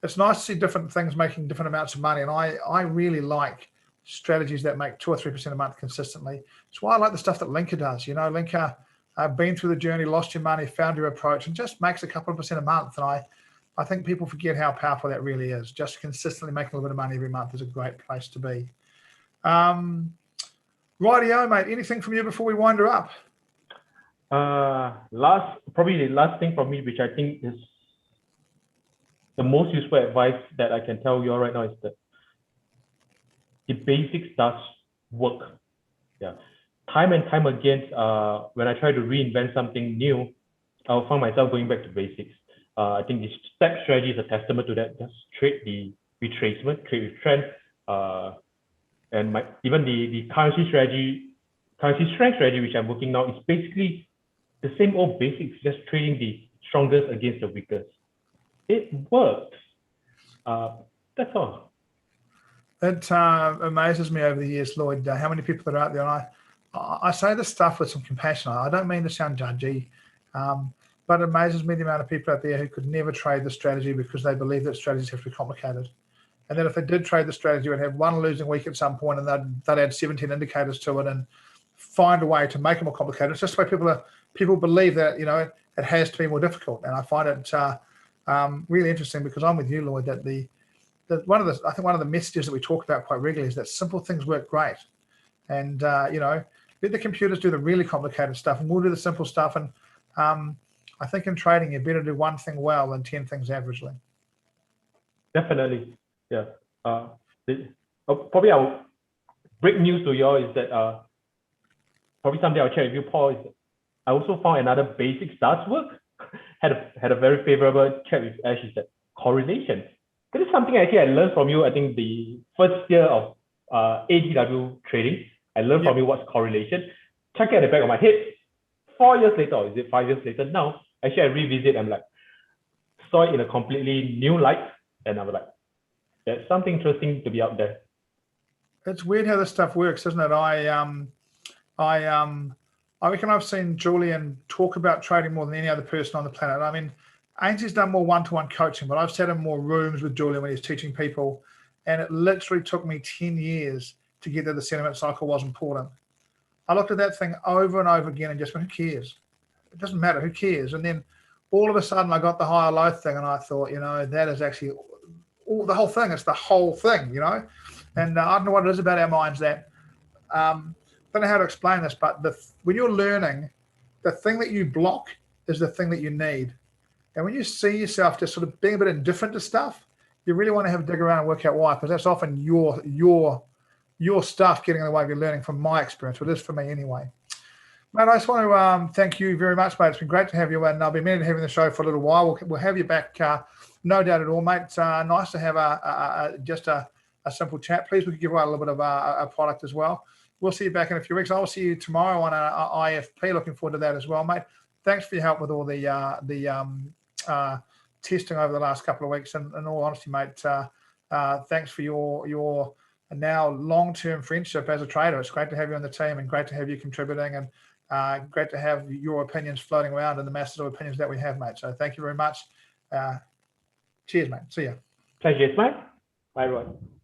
It's nice to see different things making different amounts of money, and I really like strategies that make 2 or 3% a month consistently. That's why I like the stuff that Linker does. Linker been through the journey, lost your money, found your approach, and just makes a couple of % a month. And I think people forget how powerful that really is. Just consistently making a little bit of money every month is a great place to be. Rightio, mate. Anything from you before we wind her up?
Probably the last thing from me, which I think is the most useful advice that I can tell you all right now, is that the basics does work. Yeah. Time and time again, when I try to reinvent something new, I'll find myself going back to basics. I think the STEP strategy is a testament to that. Just trade the retracement, trade with trend, and even the currency strength strategy, which I'm working now, is basically the same old basics, just trading the strongest against the weakest. It works. That's all.
It amazes me over the years, Lloyd, how many people that are out there. And I say this stuff with some compassion. I don't mean to sound judgy, but it amazes me the amount of people out there who could never trade the strategy because they believe that strategies have to be complicated. And then if they did trade the strategy, would have one losing week at some point, and they'd add 17 indicators to it and find a way to make it more complicated. It's just the way people believe that it has to be more difficult. And I find it really interesting, because I'm with you, Lloyd, that one of the messages that we talk about quite regularly is that simple things work great. And let the computers do the really complicated stuff, and we'll do the simple stuff. And I think in trading, you better do one thing well than 10 things averagely.
Definitely, yeah. Probably I'll break news to you all is that probably someday I'll share with you, Paul. Is I also found another basic does work. had a very favorable chat with Ash. Is that correlation? That is something actually I learned from you. I think the first year of ATW trading, I learned from you what's correlation. Chuck it at the back of my head. 4 years later, or is it 5 years later now, actually I revisit, I'm like, saw it in a completely new light, and I was like, there's something interesting to be out there.
It's weird how this stuff works, isn't it? I reckon I've seen Julian talk about trading more than any other person on the planet. I mean, Ainsley's done more one-to-one coaching, but I've sat in more rooms with Julian when he's teaching people, and it literally took me 10 years to get that the sentiment cycle was important. I looked at that thing over and over again and just went, who cares? It doesn't matter, who cares? And then all of a sudden I got the higher low thing, and I thought, that is actually the whole thing. It's the whole thing, And I don't know what it is about our minds that, don't know how to explain this, but when you're learning, the thing that you block is the thing that you need. And when you see yourself just sort of being a bit indifferent to stuff, you really want to have a dig around and work out why, because that's often your stuff getting in the way of your learning, from my experience. It is for me anyway. Mate, I just want to thank you very much, mate. It's been great to have you, and I'll be meaning to having the show for a little while. We'll have you back, no doubt at all, mate. It's nice to have just a simple chat. Please, we could give away a little bit of a product as well. We'll see you back in a few weeks. I'll see you tomorrow on IFP. Looking forward to that as well, mate. Thanks for your help with all the testing over the last couple of weeks. And in all honesty, mate, thanks for your now long-term friendship as a trader. It's great to have you on the team, and great to have you contributing, and great to have your opinions floating around in the masses of opinions that we have, mate. So thank you very much. Cheers, mate. See ya.
Pleasure, mate. Bye, everyone.